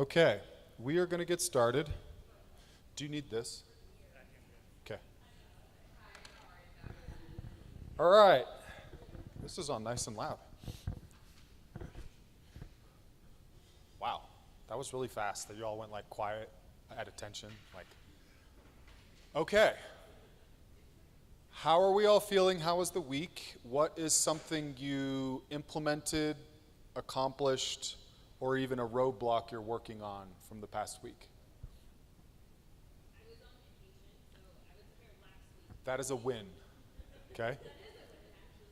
Okay, we are going to get started. Do you need this? Okay. All right. This is on nice and loud. Wow, that was really fast. That you all went like quiet, at attention. Like, okay. How are we all feeling? How was the week? What is something you implemented, accomplished, or even a roadblock you're working on from the past week? That is a win. Okay?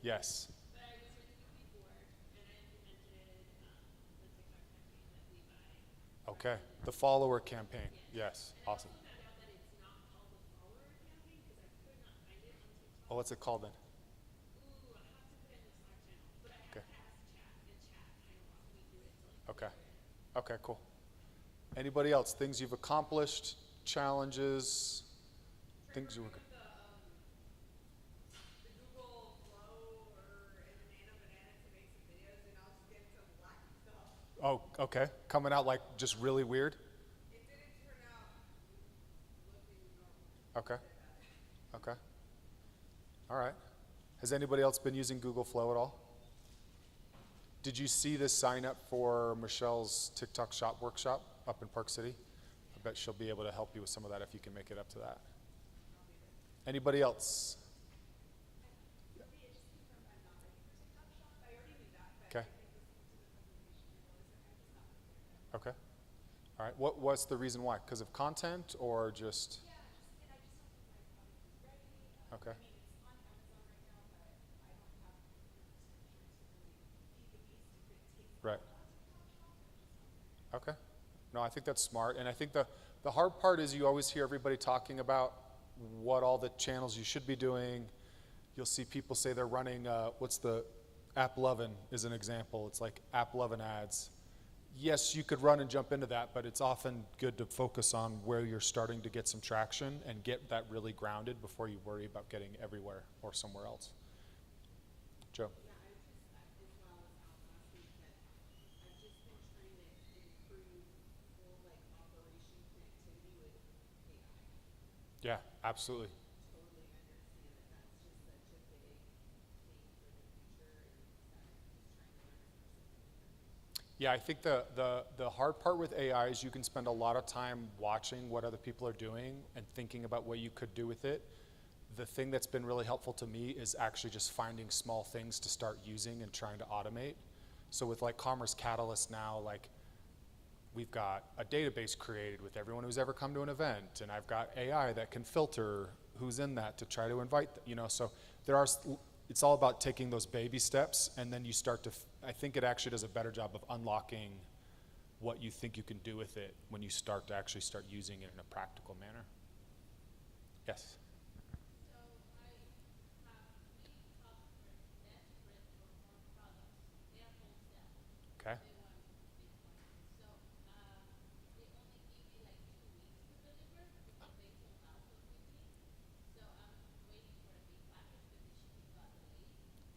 Yes. Okay. The follower campaign. Yes. Awesome. Oh, what's it called then? Okay. Okay. Okay, cool. Anybody else? Things you've accomplished, challenges, things you were good. Oh, okay. Coming out like just really weird? Okay. Okay. All right. Has anybody else been using Google Flow at all? Did you see the sign up for Michelle's TikTok shop workshop up in Park City? I bet she'll be able to help you with some of that if you can make it up to that. Anybody else? Okay. Okay. All right. What's the reason why? Because of content or just? Okay. Right. Okay. No, I think that's smart. And I think the hard part is you always hear everybody talking about what all the channels you should be doing. You'll see people say they're running, what's the, App Lovin' is an example. It's like App Lovin' ads. Yes, you could run and jump into that, but it's often good to focus on where you're starting to get some traction and get that really grounded before you worry about getting everywhere or somewhere else. Joe? Yeah, absolutely. Yeah, I think the hard part with AI is you can spend a lot of time watching what other people are doing and thinking about what you could do with it. The thing that's been really helpful to me is actually just finding small things to start using and trying to automate. So with like Commerce Catalyst now, like we've got a database created with everyone who's ever come to an event, and I've got AI that can filter who's in that to try to invite, so it's all about taking those baby steps, and then you start to, I think it actually does a better job of unlocking what you think you can do with it when you start to actually start using it in a practical manner. Yes? Okay.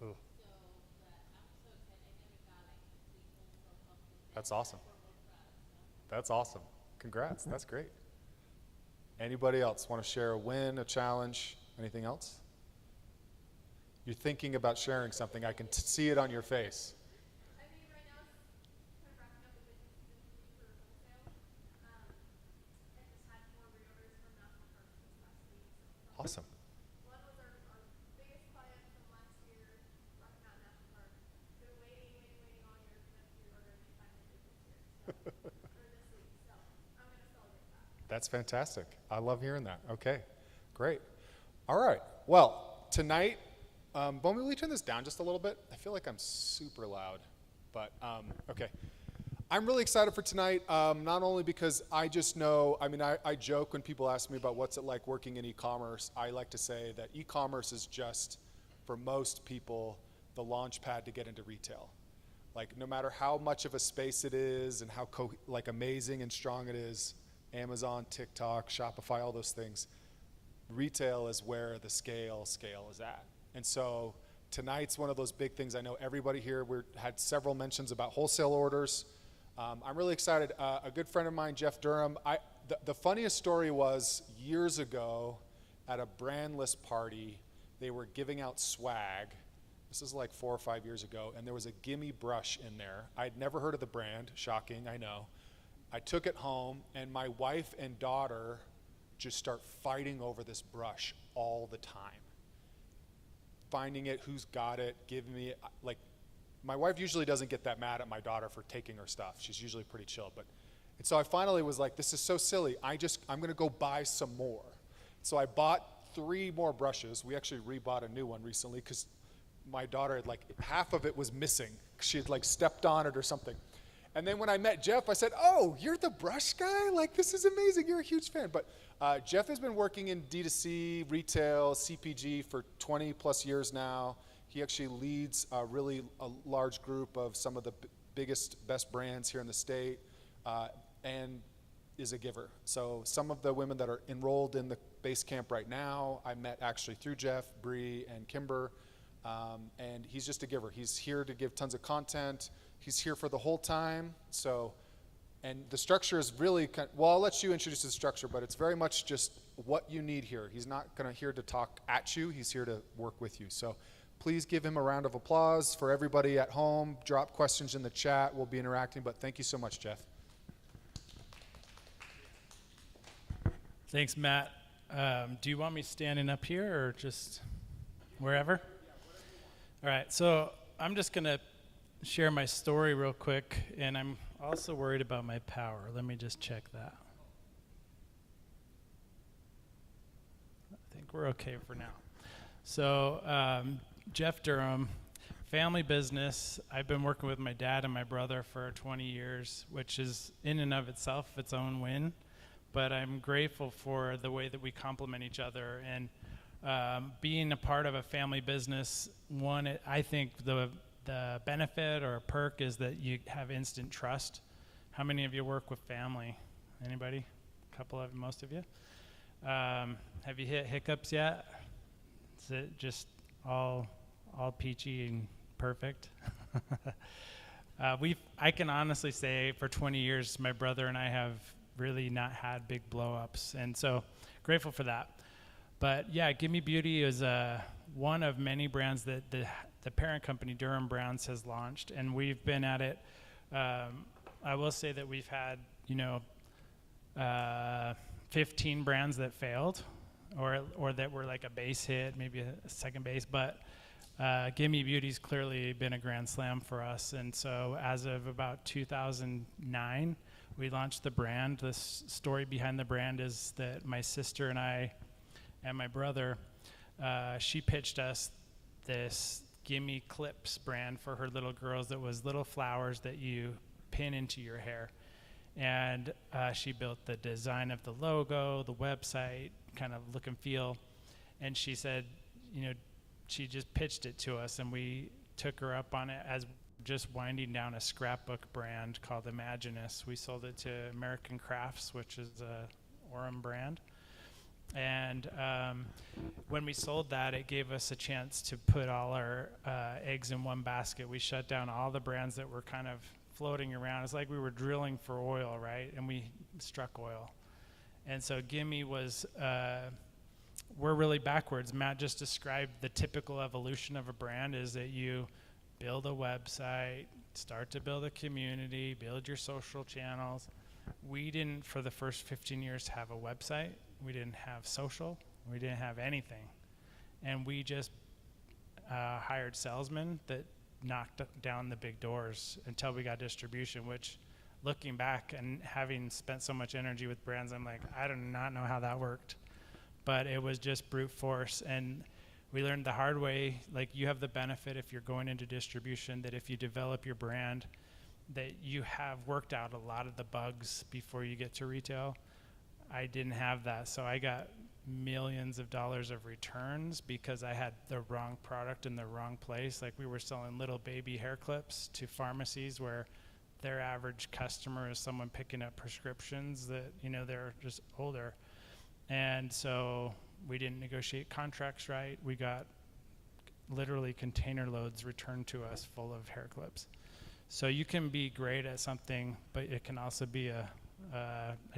Ooh, that's awesome. That's awesome. Congrats. That's great. Anybody else want to share a win, a challenge, anything else? You're thinking about sharing something. I can see it on your face. Awesome. That's fantastic. I love hearing that. Okay, great. All right. Well, tonight, will we turn this down just a little bit? I feel like I'm super loud, but okay. I'm really excited for tonight, not only because I just know, I joke when people ask me about what's it like working in e-commerce. I like to say that e-commerce is just, for most people, the launch pad to get into retail. Like, no matter how much of a space it is and how amazing and strong it is, Amazon, TikTok, Shopify, all those things, retail is where the scale is at. And so tonight's one of those big things. I know everybody here, we had several mentions about wholesale orders. I'm really excited. A good friend of mine, Jeff Durham, the funniest story was years ago at a brandless party, they were giving out swag. This is like 4 or 5 years ago, and there was a Gimme brush in there. I'd never heard of the brand, shocking, I know. I took it home, and my wife and daughter just start fighting over this brush all the time. Finding it, who's got it, giving me it. Like, my wife usually doesn't get that mad at my daughter for taking her stuff. She's usually pretty chill. And so I finally was like, this is so silly. I'm gonna go buy some more. So I bought 3 more brushes. We actually rebought a new one recently because my daughter had, like, half of it was missing. She had, like, stepped on it or something. And then when I met Jeff, I said, oh, you're the brush guy? Like, this is amazing. You're a huge fan. But Jeff has been working in D2C, retail, CPG for 20 plus years now. He actually leads a large group of some of the biggest, best brands here in the state, and is a giver. So some of the women that are enrolled in the Basecamp right now, I met actually through Jeff, Bree, and Kimber, and he's just a giver. He's here to give tons of content. He's here for the whole time. So, and the structure is really, well, I'll let you introduce the structure, but it's very much just what you need here. He's not here to talk at you. He's here to work with you. So please give him a round of applause. For everybody at home, drop questions in the chat. We'll be interacting, but thank you so much, Jeff. Thanks, Matt. Do you want me standing up here or just wherever? All right, so I'm just going to share my story real quick, and I'm also worried about my power. Let me just check that. I think we're okay for now. So Jeff Durham, family business. I've been working with my dad and my brother for 20 years, which is in and of itself its own win. But I'm grateful for the way that we complement each other. And being a part of a family business, I think the benefit or perk is that you have instant trust. How many of you work with family? Anybody? A couple of, most of you? Have you hit hiccups yet? Is it just all peachy and perfect? I can honestly say for 20 years, my brother and I have really not had big blow-ups, and so grateful for that. But yeah, Gimme Beauty is one of many brands that the parent company Durham Brands has launched, and we've been at it. I will say that we've had 15 brands that failed, or that were like a base hit, maybe a second base, but Gimme Beauty's clearly been a grand slam for us. And so as of about 2009, we launched the brand. The story behind the brand is that my sister and I and my brother, she pitched us this Gimme Clips brand for her little girls that was little flowers that you pin into your hair. And she built the design of the logo, the website, kind of look and feel. And she said, she just pitched it to us, and we took her up on it as just winding down a scrapbook brand called Imaginus. We sold it to American Crafts, which is a Orem brand. And when we sold that, it gave us a chance to put all our eggs in one basket. We shut down all the brands that were kind of floating around. It's like we were drilling for oil, right? And we struck oil. And so Gimme was, we're really backwards. Matt just described the typical evolution of a brand is that you build a website, start to build a community, build your social channels. We didn't, for the first 15 years, have a website. We didn't have social. We didn't have anything. And we just hired salesmen that knocked down the big doors until we got distribution, which, looking back and having spent so much energy with brands, I'm like, I do not know how that worked. But it was just brute force. And we learned the hard way, like you have the benefit if you're going into distribution that if you develop your brand, that you have worked out a lot of the bugs before you get to retail. I didn't have that, so I got millions of dollars of returns because I had the wrong product in the wrong place. Like we were selling little baby hair clips to pharmacies where their average customer is someone picking up prescriptions that, they're just older. And so we didn't negotiate contracts right. We got literally container loads returned to us full of hair clips. So you can be great at something, but it can also be a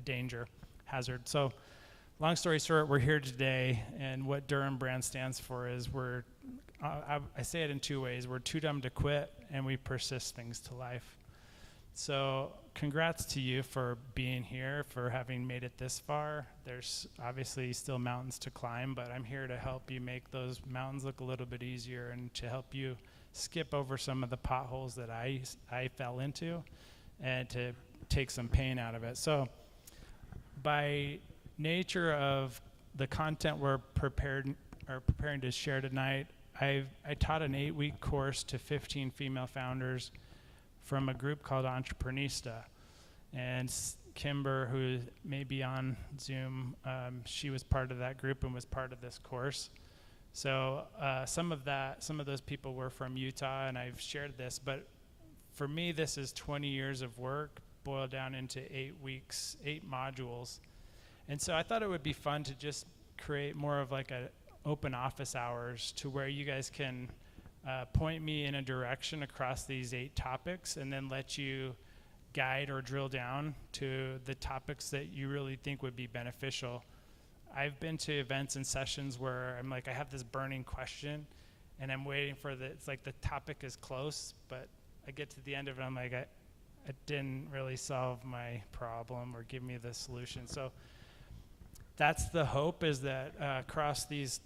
danger, hazard. So long story short, we're here today, and what Durham brand stands for is I say it in two ways. We're too dumb to quit, and we persist things to life. So congrats to you for being here, for having made it this far. There's obviously still mountains to climb, but I'm here to help you make those mountains look a little bit easier and to help you skip over some of the potholes that I fell into and to take some pain out of it. So by nature of the content we're preparing to share tonight, I taught an 8-week course to 15 female founders from a group called Entreprenista. And Kimber, who may be on Zoom, she was part of that group and was part of this course. So some of those people were from Utah, and I've shared this, but for me, this is 20 years of work boiled down into 8 weeks, 8 modules. And so I thought it would be fun to just create more of like a open office hours to where you guys can point me in a direction across these 8 topics and then let you guide or drill down to the topics that you really think would be beneficial. I've been to events and sessions where I'm like, I have this burning question and I'm waiting for it's like the topic is close, but I get to the end of it, I'm like, it didn't really solve my problem or give me the solution. So that's the hope, is that across these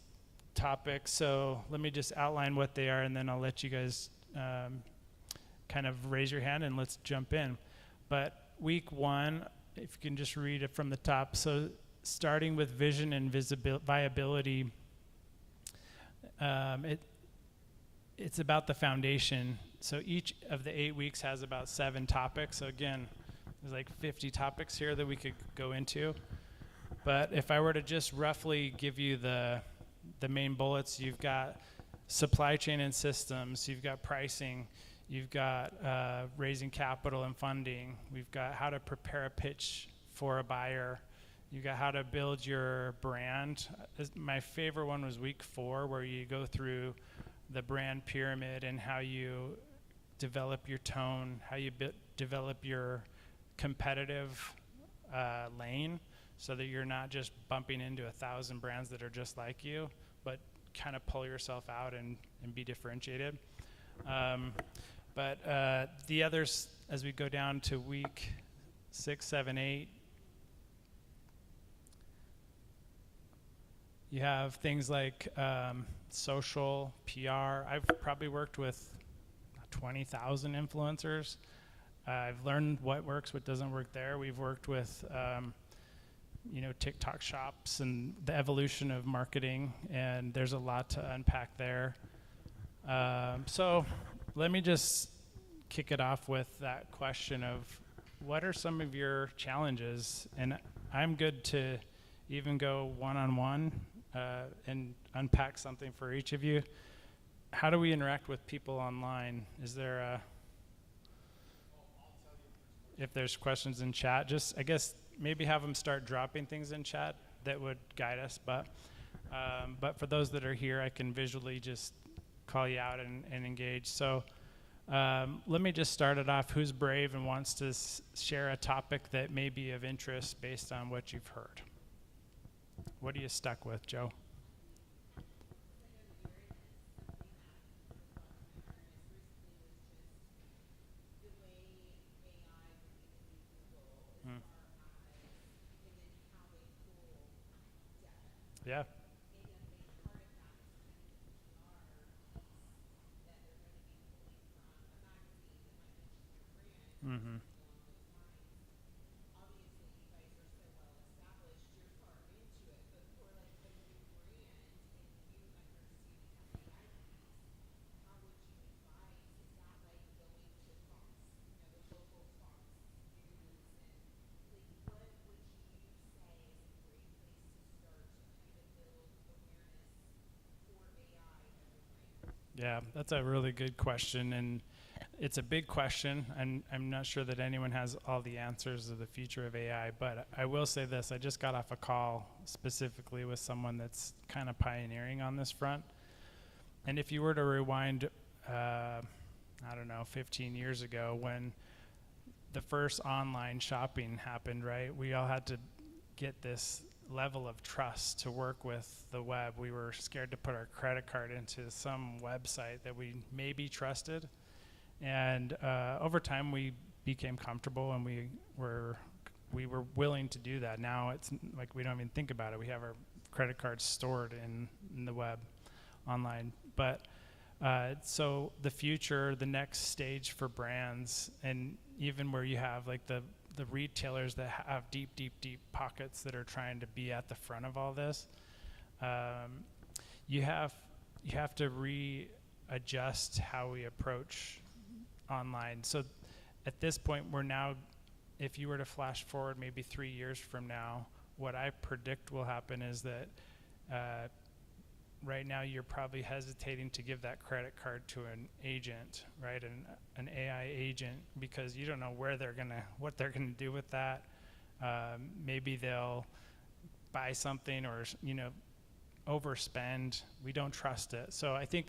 topics, so let me just outline what they are and then I'll let you guys kind of raise your hand and let's jump in. But week 1, if you can just read it from the top. So starting with vision and viability, it's about the foundation. So each of the 8 weeks has about 7 topics. So again, there's like 50 topics here that we could go into. But if I were to just roughly give you the main bullets, you've got supply chain and systems, you've got pricing, you've got raising capital and funding, we've got how to prepare a pitch for a buyer, you've got how to build your brand. My favorite one was week 4, where you go through the brand pyramid and how you develop your tone, how you develop your competitive lane, so that you're not just bumping into 1,000 brands that are just like you, but kind of pull yourself out and be differentiated. But the others, as we go down to week 6, 7, 8, you have things like social, PR. I've probably worked with 20,000 influencers. I've learned what works, what doesn't work there. We've worked with TikTok shops and the evolution of marketing, and there's a lot to unpack there. So let me just kick it off with that question of, what are some of your challenges? And I'm good to even go one-on-one and unpack something for each of you. How do we interact with people online? Is there if there's questions in chat, just, I guess, maybe have them start dropping things in chat that would guide us. But for those that are here, I can visually just call you out and engage. So let me just start it off. Who's brave and wants to share a topic that may be of interest based on what you've heard? What are you stuck with, Joe? Yeah. Mm-hmm. Yeah, that's a really good question, and it's a big question, and I'm not sure that anyone has all the answers of the future of AI, but I will say this. I just got off a call specifically with someone that's kind of pioneering on this front, and if you were to rewind I don't know, 15 years ago when the first online shopping happened, right? We all had to get this level of trust to work with the web. We were scared to put our credit card into some website that we maybe trusted. And over time, we became comfortable, and we were willing to do that. Now it's like we don't even think about it. We have our credit cards stored in the web, online. But so the future, the next stage for brands, and even where you have like the retailers that have deep pockets that are trying to be at the front of all this, you have to readjust how we approach online. So at this point, we're now, if you were to flash forward maybe 3 years from now, what I predict will happen is that right now you're probably hesitating to give that credit card to an agent, right? An AI agent, because you don't know what they're gonna do with that. Maybe they'll buy something or overspend. We don't trust it. So I think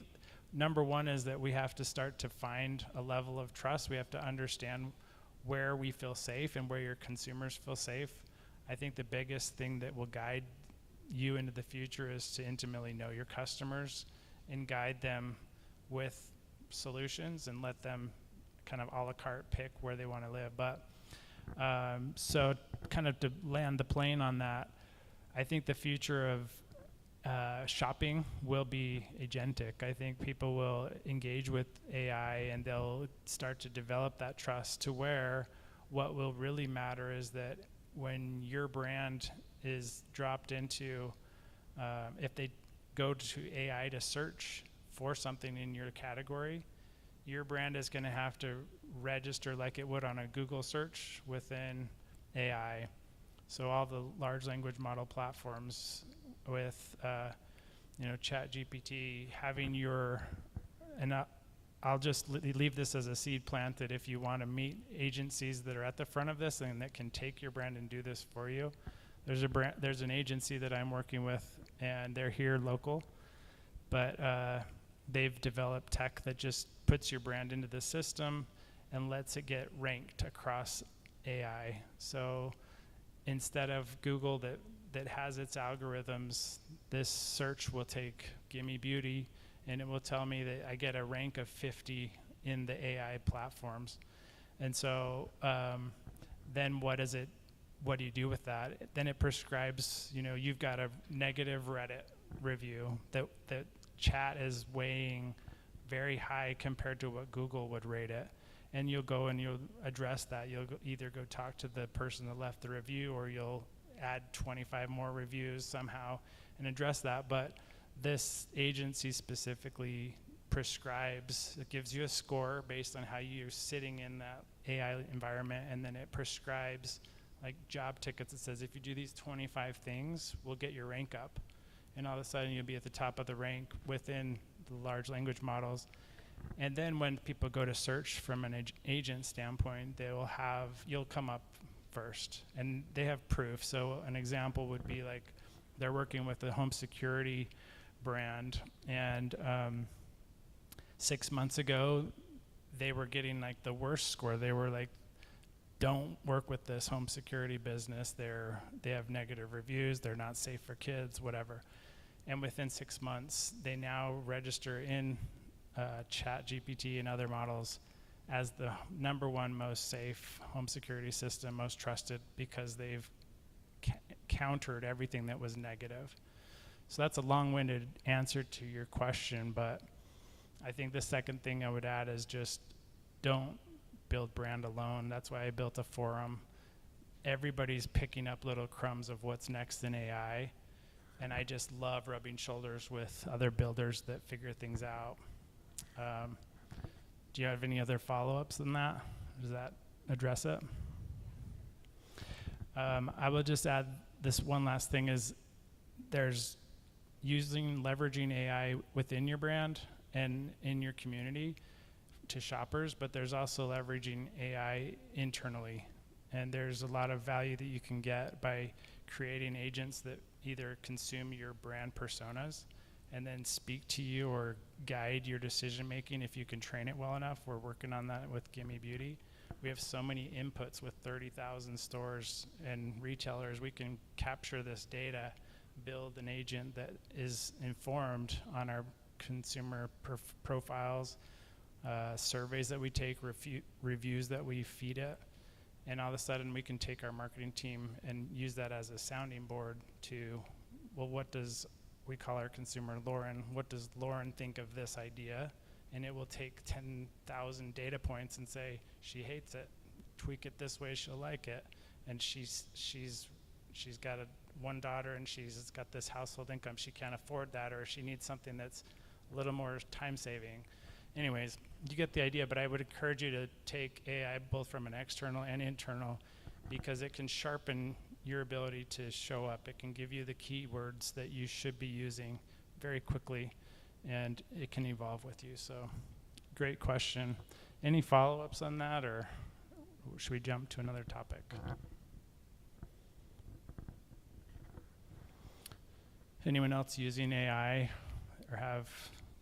number one is that we have to start to find a level of trust. We have to understand where we feel safe and where your consumers feel safe. I think the biggest thing that will guide you into the future is to intimately know your customers and guide them with solutions and let them kind of a la carte pick where they want to live. But so kind of to land the plane on that, I think the future of shopping will be agentic. I think people will engage with AI and they'll start to develop that trust to where what will really matter is that when your brand is dropped into, if they go to AI to search for something in your category, your brand is going to have to register like it would on a Google search within AI. So all the large language model platforms with ChatGPT having your, and I'll just leave this as a seed planted. If you want to meet agencies that are at the front of this and that can take your brand and do this for you, there's an agency that I'm working with, and they're here local, but they've developed tech that just puts your brand into the system and lets it get ranked across AI. So instead of Google that has its algorithms, this search will take Gimme Beauty, and it will tell me that I get a rank of 50 in the AI platforms. And so then what do you do with that? Then it prescribes, you've got a negative Reddit review that chat is weighing very high compared to what Google would rate it. And you'll go and you'll address that. You'll either go talk to the person that left the review, or you'll add 25 more reviews somehow and address that. But this agency specifically prescribes, it gives you a score based on how you're sitting in that AI environment, and then it prescribes like job tickets. It says if you do these 25 things, we'll get your rank up. And all of a sudden you'll be at the top of the rank within the large language models. And then when people go to search from an agent standpoint, you'll come up first. And they have proof. So an example would be like they're working with a home security brand, and 6 months ago they were getting like the worst score. They were like, don't work with this home security business. They have negative reviews. They're not safe for kids, whatever. And within 6 months, they now register in ChatGPT and other models as the #1 most safe home security system, most trusted, because they've countered everything that was negative. So that's a long-winded answer to your question, but I think the second thing I would add is just don't build brand alone. That's why I built a forum. Everybody's picking up little crumbs of what's next in AI, and I just love rubbing shoulders with other builders that figure things out. Do you have any other follow-ups than that? Does that address it? I will just add this one last thing is there's leveraging AI within your brand and in your community to shoppers, but there's also leveraging AI internally. And there's a lot of value that you can get by creating agents that either consume your brand personas and then speak to you or guide your decision making if you can train it well enough. We're working on that with Gimme Beauty. We have so many inputs with 30,000 stores and retailers. We can capture this data, build an agent that is informed on our consumer profiles, surveys that we take, reviews that we feed it, and all of a sudden we can take our marketing team and use that as a sounding board to, well, what does, we call our consumer Lauren, what does Lauren think of this idea? And it will take 10,000 data points and say, she hates it, tweak it this way, she'll like it. And she's got one daughter and she's got this household income, she can't afford that, or she needs something that's a little more time saving. Anyways, you get the idea, but I would encourage you to take AI both from an external and internal, because it can sharpen your ability to show up. It can give you the keywords that you should be using very quickly, and it can evolve with you. So, great question. Any follow-ups on that, or should we jump to another topic? Anyone else using AI or have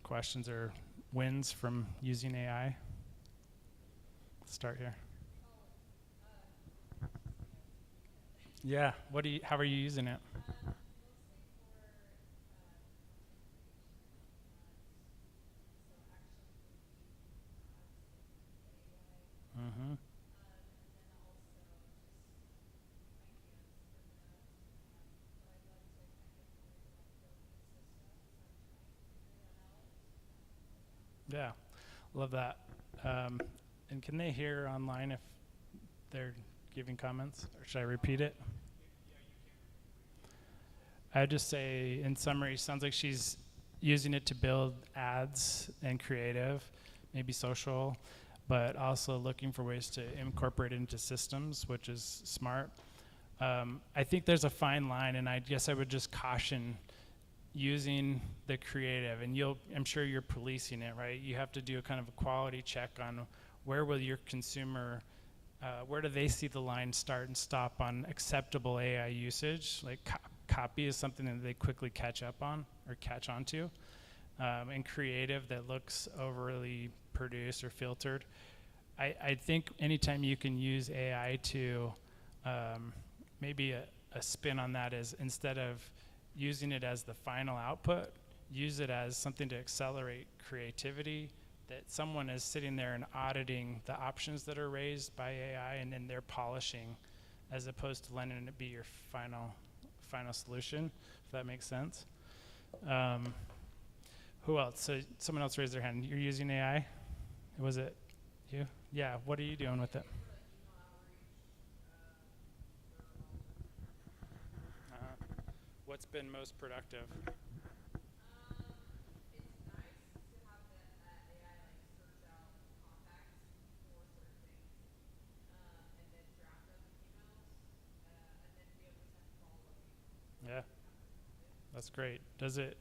questions or wins from using AI? Let's start here. Yeah, how are you using it? Mm-hmm. Yeah, love that. And can they hear online if they're giving comments, or should I repeat it? I'd just say, in summary, sounds like she's using it to build ads and creative, maybe social, but also looking for ways to incorporate it into systems, which is smart. I think there's a fine line, and I guess I would just caution using the creative, and I'm sure you're policing it, right? You have to do a kind of a quality check on where will your consumer, where do they see the line start and stop on acceptable AI usage? Like copy is something that they quickly catch up on or catch onto, and creative that looks overly produced or filtered. I think anytime you can use AI to, maybe a spin on that is, instead of using it as the final output, use it as something to accelerate creativity, that someone is sitting there and auditing the options that are raised by AI, and then they're polishing, as opposed to letting it be your final solution, if that makes sense. Who else? So someone else raised their hand. You're using AI? Was it you? Yeah, what are you doing with it? What's been most productive? Yeah, that's great. Is it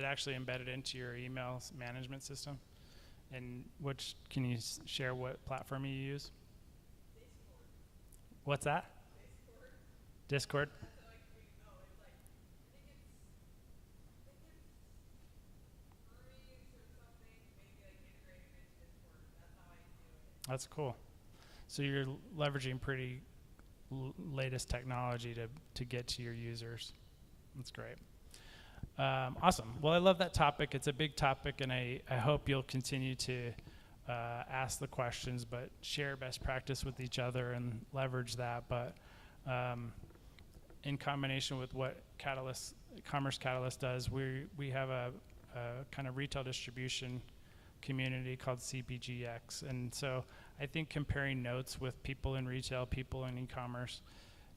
actually embedded into your email management system? And can you share what platform you use? What's that? Discord? That's cool. So you're leveraging pretty latest technology to get to your users. That's great. Awesome. Well, I love that topic. It's a big topic, and I hope you'll continue to ask the questions, but share best practice with each other and leverage that. But in combination with what Commerce Catalyst does, we have a kind of retail distribution community called CPGX. And so I think comparing notes with people in retail, people in e-commerce,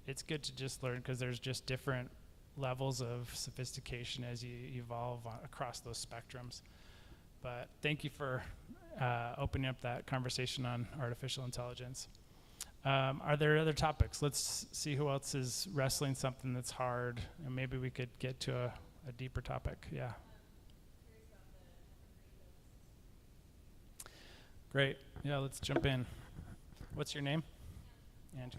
it's good to just learn, because there's just different levels of sophistication as you evolve across those spectrums. But thank you for opening up that conversation on artificial intelligence. Are there other topics? Let's see who else is wrestling something that's hard, and maybe we could get to a deeper topic. Yeah. Great. Yeah, let's jump in. What's your name? Angie.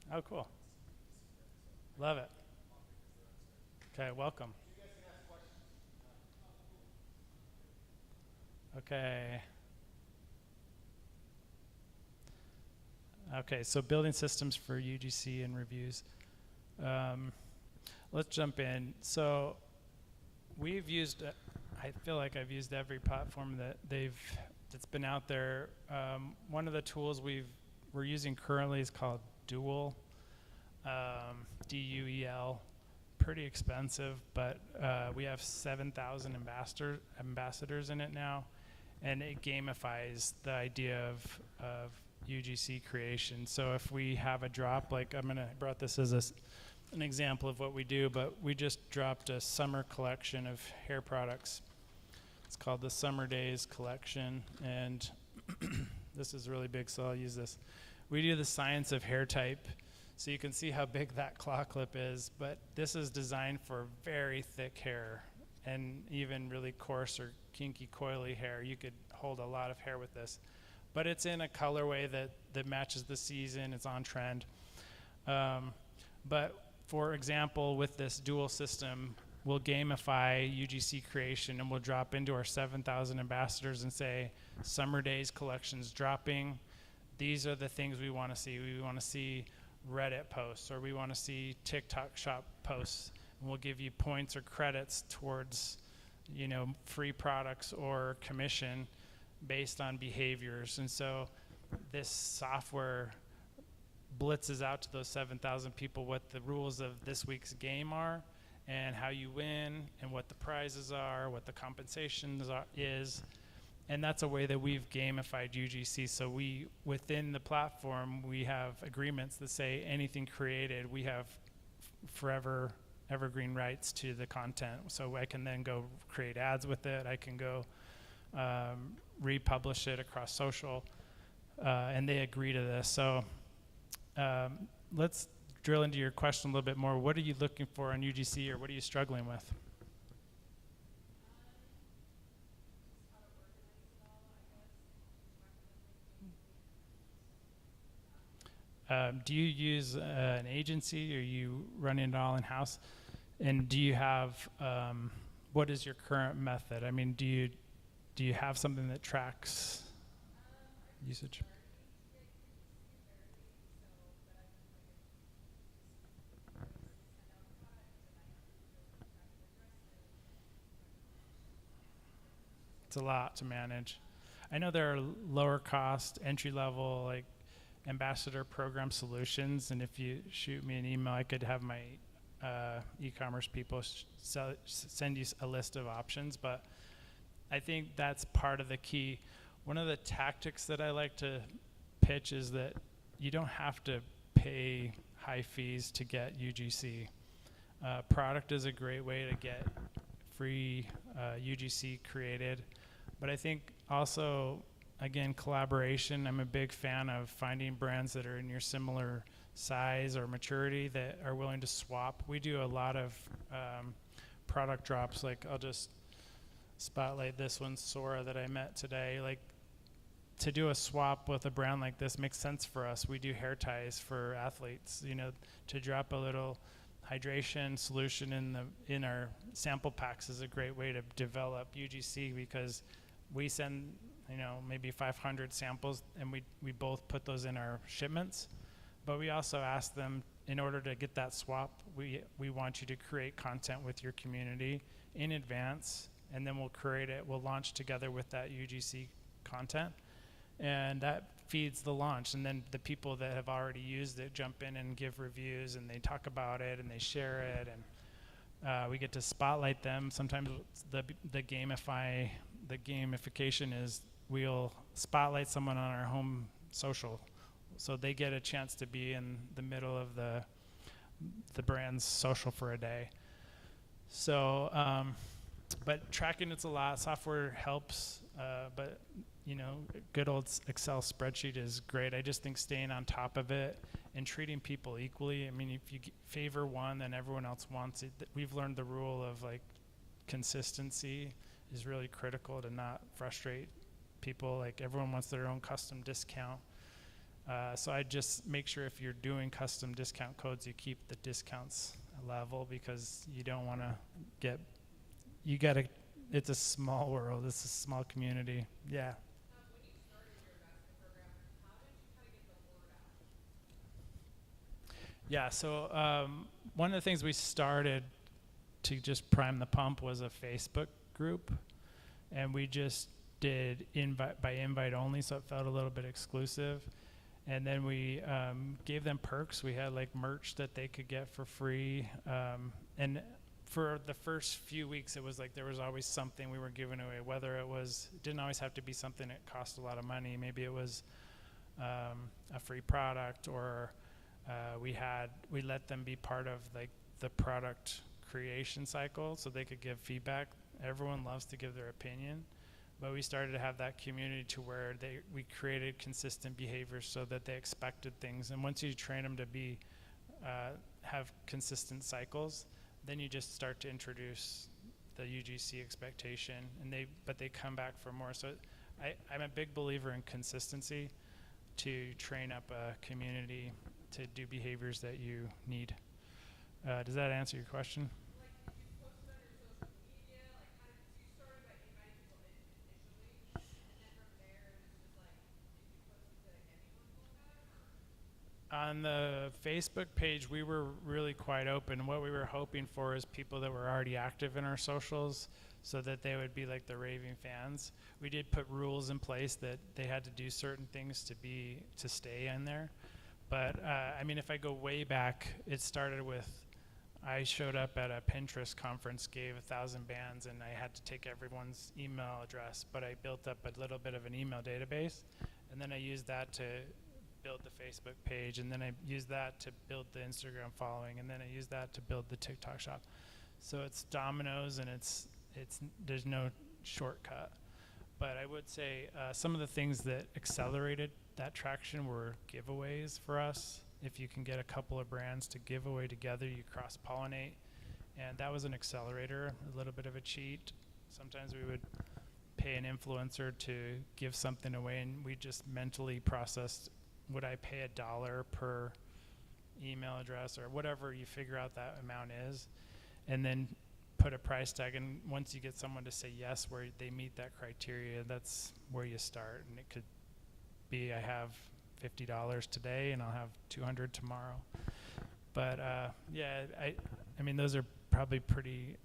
Oh, cool. Love it. Okay, welcome. Okay. Okay, so building systems for UGC and reviews. Um, let's jump in. So we've used, I feel like I've used every platform that's been out there. One of the tools we're using currently is called Duel, DUEL. Pretty expensive, but we have 7,000 ambassadors in it now, and it gamifies the idea of UGC creation. So if we have a drop, like I brought this as an example of what we do, but we just dropped a summer collection of hair products. It's called the Summer Days collection, and this is really big, so I'll use this. We do the science of hair type, so you can see how big that claw clip is, but this is designed for very thick hair and even really coarse or kinky coily hair. You could hold a lot of hair with this, but it's in a colorway that matches the season. It's on trend. But for example, with this dual system, we'll gamify UGC creation, and we'll drop into our 7,000 ambassadors and say, Summer Days collection's dropping. These are the things we want to see. We want to see Reddit posts, or we want to see TikTok shop posts, and we'll give you points or credits towards, free products or commission based on behaviors. And so this software blitzes out to those 7,000 people what the rules of this week's game are, and how you win, and what the prizes are, what the compensation is. And that's a way that we've gamified UGC. So within the platform, we have agreements that say anything created, we have forever evergreen rights to the content. So I can then go create ads with it. I can go republish it across social, and they agree to this. So let's drill into your question a little bit more. What are you looking for on UGC, or what are you struggling with? Do you use an agency, or you running it all in-house? And do you have, what is your current method? I mean, do you have something that tracks usage? It's a lot to manage. I know there are lower cost, entry level, like ambassador program solutions, and if you shoot me an email, I could have my e-commerce people send you a list of options. But I think that's part of the key. One of the tactics that I like to pitch is that you don't have to pay high fees to get UGC. Product is a great way to get free UGC created, but I think also, again, collaboration. I'm a big fan of finding brands that are in your similar size or maturity that are willing to swap. We do a lot of product drops. Like, I'll just spotlight this one, Sora, that I met today. Like, to do a swap with a brand like this makes sense for us. We do hair ties for athletes. To drop a little hydration solution in our sample packs is a great way to develop UGC, because we send maybe 500 samples, and we both put those in our shipments. But we also ask them, in order to get that swap, we want you to create content with your community in advance, and then we'll launch together with that UGC content, and that feeds the launch. And then the people that have already used it jump in and give reviews, and they talk about it, and they share it, and we get to spotlight them. Sometimes the gamification is we'll spotlight someone on our home social, so they get a chance to be in the middle of the brand's social for a day. So, but tracking, it's a lot. Software helps, but good old Excel spreadsheet is great. I just think staying on top of it and treating people equally. I mean, if you favor one, then everyone else wants it. We've learned the rule of consistency is really critical to not frustrate people. Like, everyone wants their own custom discount. So I just make sure if you're doing custom discount codes, you keep the discounts level because you don't want to get, you got to, it's a small world, it's a small community. Yeah. When you started your investment program, how did you kind of get the word out? Yeah, so one of the things we started to just prime the pump was a Facebook group, and we just did invite by invite only, so it felt a little bit exclusive. And then we gave them perks. We had like merch that they could get for free. And for the first few weeks, it was like there was always something we were giving away, whether it was, it didn't always have to be something that cost a lot of money. Maybe it was a free product, or we let them be part of like the product creation cycle so they could give feedback. Everyone loves to give their opinion. But we started to have that community to where we created consistent behaviors so that they expected things. And once you train them to have consistent cycles, then you just start to introduce the UGC expectation, and they come back for more. So I'm a big believer in consistency to train up a community to do behaviors that you need. Does that answer your question? On the Facebook page, we were really quite open. What we were hoping for is people that were already active in our socials so that they would be like the raving fans. We did put rules in place that they had to do certain things to stay in there. But I mean, if I go way back, it started with, I showed up at a Pinterest conference, gave 1,000 bands, and I had to take everyone's email address, but I built up a little bit of an email database, and then I used that to build the Facebook page, and then I used that to build the Instagram following, and then I used that to build the TikTok shop. So it's dominoes, and there's no shortcut. But I would say some of the things that accelerated that traction were giveaways for us. If you can get a couple of brands to give away together, you cross-pollinate, and that was an accelerator, a little bit of a cheat. Sometimes we would pay an influencer to give something away, and we just mentally processed, would I pay $1 per email address or whatever you figure out that amount is, and then put a price tag. And once you get someone to say yes, where they meet that criteria, that's where you start. And it could be, I have $50 today and I'll have $200 tomorrow. But yeah, I mean, those are probably pretty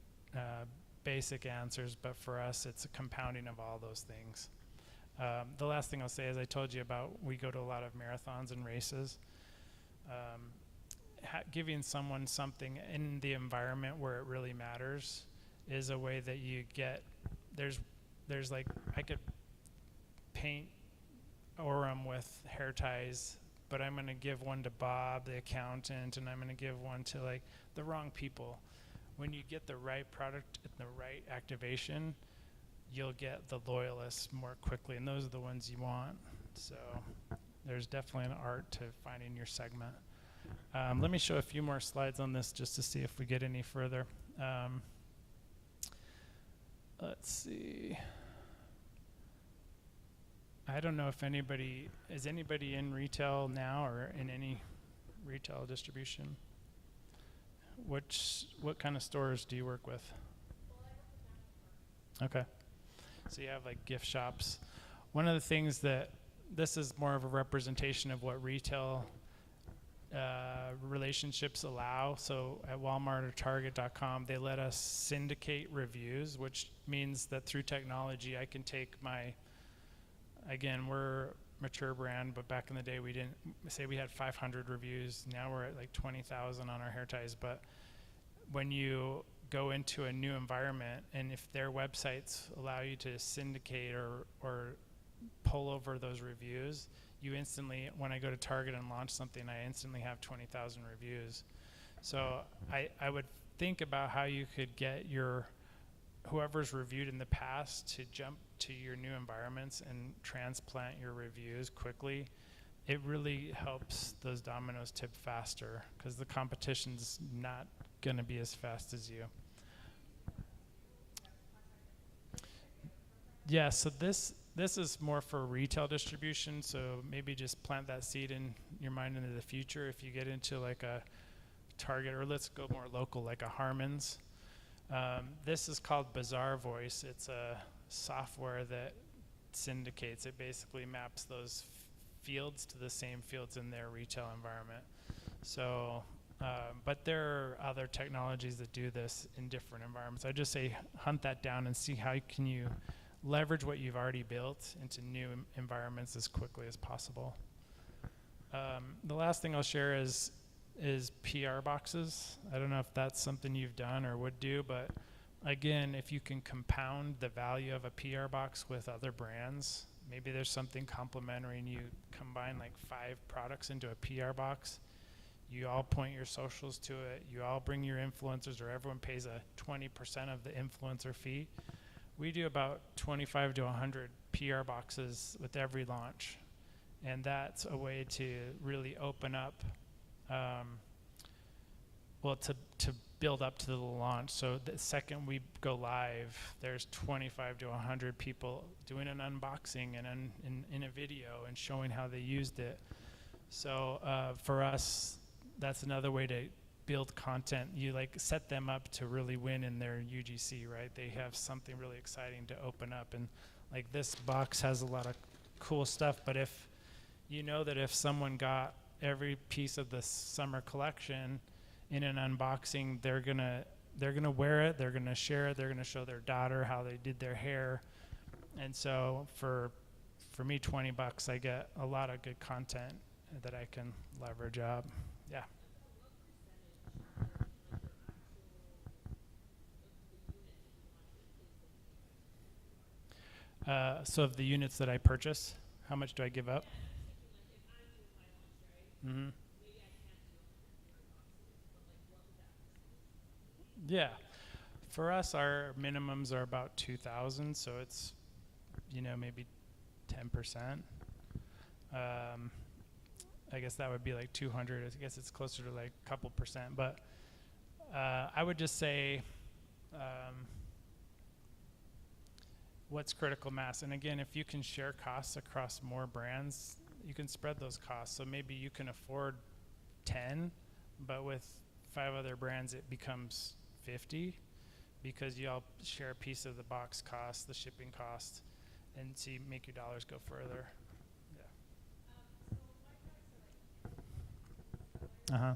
basic answers, but for us, it's a compounding of all those things. The last thing I'll say is I told you about, we go to a lot of marathons and races. Giving someone something in the environment where it really matters is a way that you get, there's like, I could paint Orem with hair ties, but I'm gonna give one to Bob, the accountant, and I'm gonna give one to like the wrong people. When you get the right product and the right activation, you'll get the loyalists more quickly, and those are the ones you want. So there's definitely an art to finding your segment. Let me show a few more slides on this just to see if we get any further. Let's see. I don't know if is anybody in retail now or in any retail distribution? What kind of stores do you work with? Okay. So you have like gift shops. One of the things that, this is more of a representation of what retail relationships allow. So at Walmart or Target.com, they let us syndicate reviews, which means that through technology, I can take again, we're a mature brand, but back in the day, we didn't say we had 500 reviews. Now we're at like 20,000 on our hair ties. But when you go into a new environment, and if their websites allow you to syndicate or pull over those reviews, you instantly, when I go to Target and launch something, I instantly have 20,000 reviews. So I would think about how you could get whoever's reviewed in the past to jump to your new environments and transplant your reviews quickly. It really helps those dominoes tip faster because the competition's not going to be as fast as you. Yeah, so this is more for retail distribution, so maybe just plant that seed in your mind into the future. If you get into like a Target, or let's go more local, like a Harmon's. This is called Bazaar Voice. It's a software that syndicates. It basically maps those fields to the same fields in their retail environment. So, but there are other technologies that do this in different environments. I just say hunt that down and see how can you leverage what you've already built into new environments as quickly as possible. The last thing I'll share is PR boxes. I don't know if that's something you've done or would do, but again, if you can compound the value of a PR box with other brands, maybe there's something complementary and you combine like 5 products into a PR box. You all point your socials to it. You all bring your influencers, or everyone pays a 20% of the influencer fee. We do about 25 to 100 PR boxes with every launch. And that's a way to really open up, to build up to the launch. So the second we go live, there's 25 to 100 people doing an unboxing and in a video and showing how they used it. So for us, that's another way to build content. You like set them up to really win in their UGC, right? They have something really exciting to open up. And like this box has a lot of cool stuff, but if you know that if someone got every piece of the summer collection in an unboxing, they're gonna wear it, they're gonna share it, they're gonna show their daughter how they did their hair. And so for me, $20, I get a lot of good content that I can leverage up. Yeah. So of the units that I purchase, how much do I give up? Mm-hmm. Yeah. For us, our minimums are about 2,000, so it's, maybe 10%. I guess that would be like 200. I guess it's closer to like a couple percent. But I would just say, what's critical mass? And again, if you can share costs across more brands, you can spread those costs. So maybe you can afford 10, but with 5 other brands, it becomes 50 because you all share a piece of the box cost, the shipping cost, and so you make your dollars go further. Yeah. Uh-huh.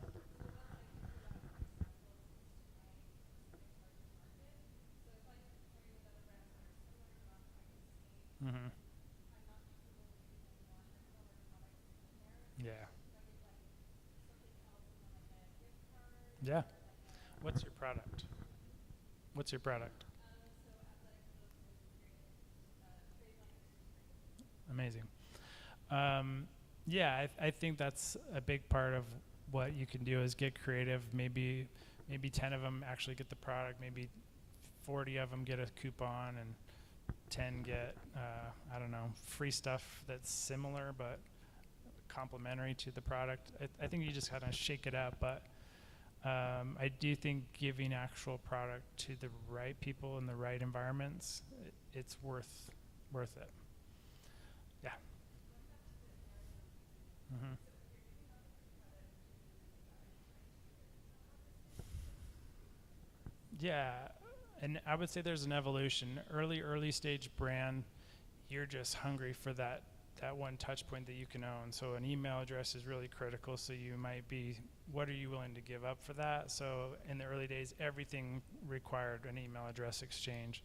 Mm-hmm. Yeah. Yeah. What's your product? What's your product? Amazing. Yeah, I think that's a big part of what you can do is get creative. Maybe 10 of them actually get the product. Maybe 40 of them get a coupon, and 10 get I don't know, free stuff that's similar but complementary to the product. I think you just kind of shake it up, but I do think giving actual product to the right people in the right environments, it's worth it. Yeah. Mm-hmm. Yeah, and I would say there's an evolution. Early stage brand, you're just hungry for that one touch point that you can own. So an email address is really critical. So you might be, what are you willing to give up for that? So in the early days, everything required an email address exchange,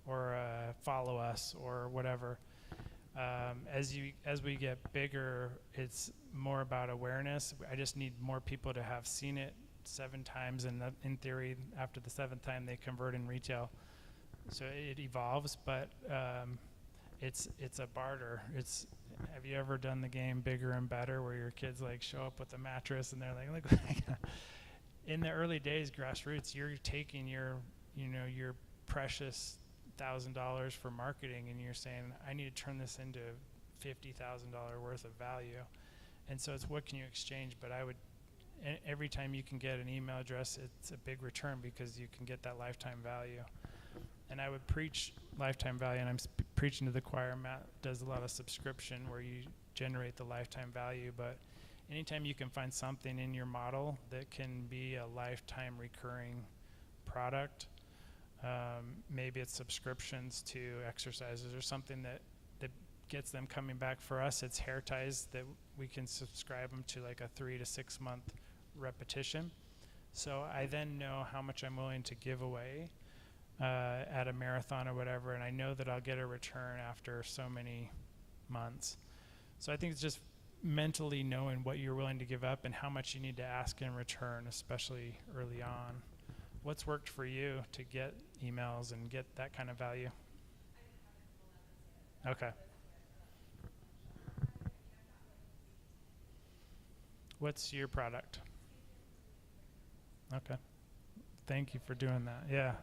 or follow us, or whatever. As we get bigger, it's more about awareness. I just need more people to have seen it 7 times, and in theory, after the 7th time, they convert in retail. So it evolves, but it's a barter. Have you ever done the game Bigger and Better, where your kids like show up with a mattress and they're like, look, in the early days, grassroots, you're taking your precious $1,000 for marketing, and you're saying, I need to turn this into $50,000 worth of value. And so it's, what can you exchange? But I would, every time you can get an email address, it's a big return because you can get that lifetime value. And I would preach lifetime value, and I'm preaching to the choir. Matt does a lot of subscription where you generate the lifetime value, but anytime you can find something in your model that can be a lifetime recurring product, maybe it's subscriptions to exercises or something that gets them coming back. For us, it's hair ties that we can subscribe them to like a 3 to 6 month repetition. So I then know how much I'm willing to give away at a marathon or whatever, and I know that I'll get a return after so many months. So I think it's just mentally knowing what you're willing to give up and how much you need to ask in return, especially early on. What's worked for you to get emails and get that kind of value? Okay. What's your product? Okay. Thank you for doing that. Yeah.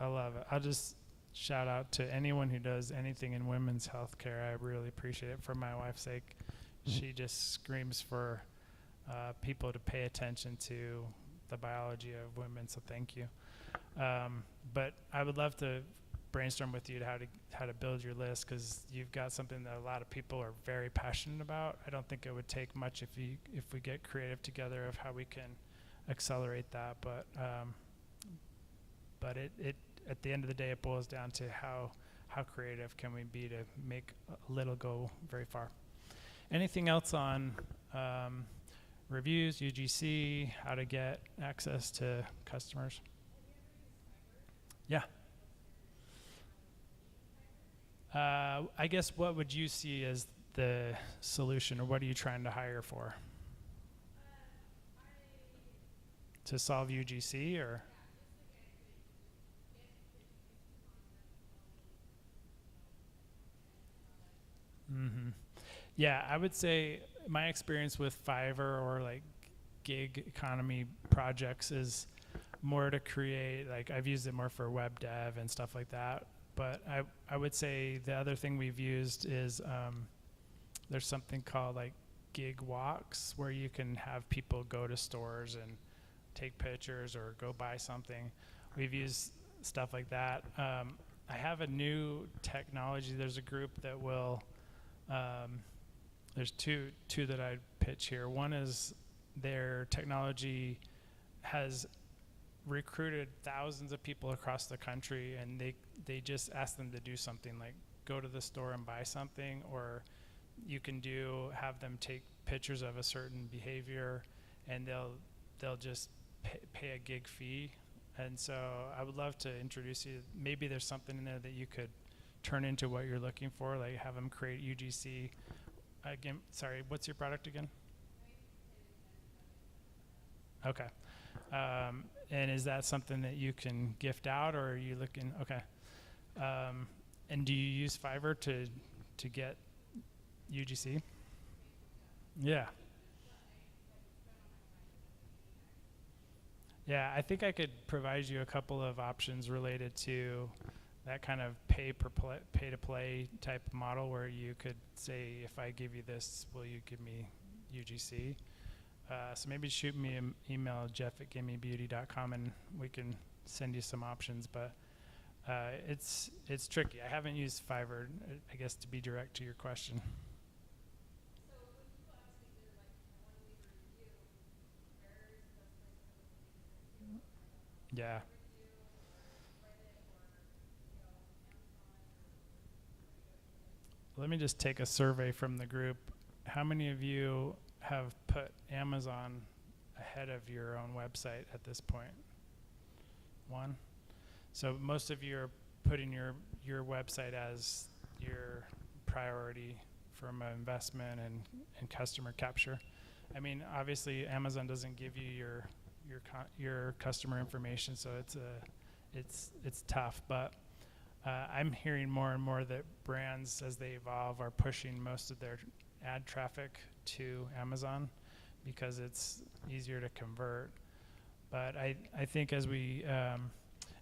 I love it. I'll just shout out to anyone who does anything in women's healthcare. I really appreciate it. For my wife's sake, she just screams for people to pay attention to the biology of women. So thank you. But I would love to brainstorm with you how to build your list, because you've got something that a lot of people are very passionate about. I don't think it would take much if we get creative together of how we can accelerate that. But it at the end of the day, it boils down to how creative can we be to make a little go very far. Anything else on reviews, UGC, how to get access to customers? Yeah. I guess what would you see as the solution, or what are you trying to hire for? To solve UGC, or? Mm-hmm. Yeah, I would say my experience with Fiverr or like gig economy projects is more to create, like I've used it more for web dev and stuff like that. But I would say the other thing we've used is there's something called like gig walks, where you can have people go to stores and take pictures or go buy something. We've used stuff like that. I have a new technology. There's a group that will, there's two that I'd pitch here. One is their technology has recruited thousands of people across the country, and they just ask them to do something like go to the store and buy something, or you can have them take pictures of a certain behavior, and they'll just pay a gig fee. And so I would love to introduce you. Maybe there's something in there that you could turn into what you're looking for, like have them create UGC. Again, sorry, what's your product again? Okay. And is that something that you can gift out, or are you looking? Okay. And do you use Fiverr to get UGC? Yeah. Yeah, I think I could provide you a couple of options related to that kind of pay to play type model, where you could say, if I give you this, will you give me UGC? So maybe shoot me an email, jeff@gimmybeauty.com, and we can send you some options. But it's tricky. I haven't used Fiverr, I guess, to be direct to your question. So when people ask me to, like, I want to leave a review, where is the best place to leave a review? Yeah. Review or Reddit or, Amazon or Let me just take a survey from the group. How many of you have put Amazon ahead of your own website at this point? One. So most of you are putting your website as your priority from an investment and customer capture. I mean, obviously Amazon doesn't give you your customer information, so it's tough. But I'm hearing more and more that brands, as they evolve, are pushing most of their ad traffic to Amazon because it's easier to convert. But I think as we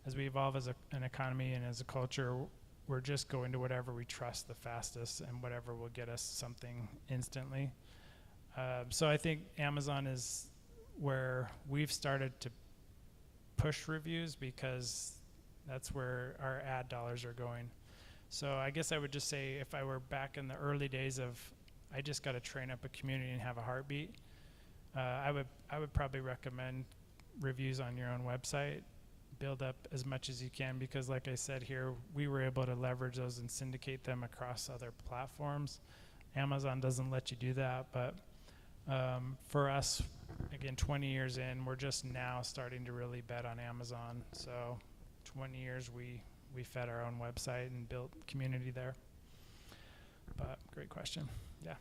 evolve as an economy and as a culture, we're just going to whatever we trust the fastest and whatever will get us something instantly. So I think Amazon is where we've started to push reviews, because that's where our ad dollars are going. So I guess I would just say if I were back in the early days of, I just got to train up a community and have a heartbeat. I would probably recommend reviews on your own website. Build up as much as you can, because like I said here, we were able to leverage those and syndicate them across other platforms. Amazon doesn't let you do that, but for us, again, 20 years in, we're just now starting to really bet on Amazon. So 20 years we fed our own website and built community there. But great question. Yeah.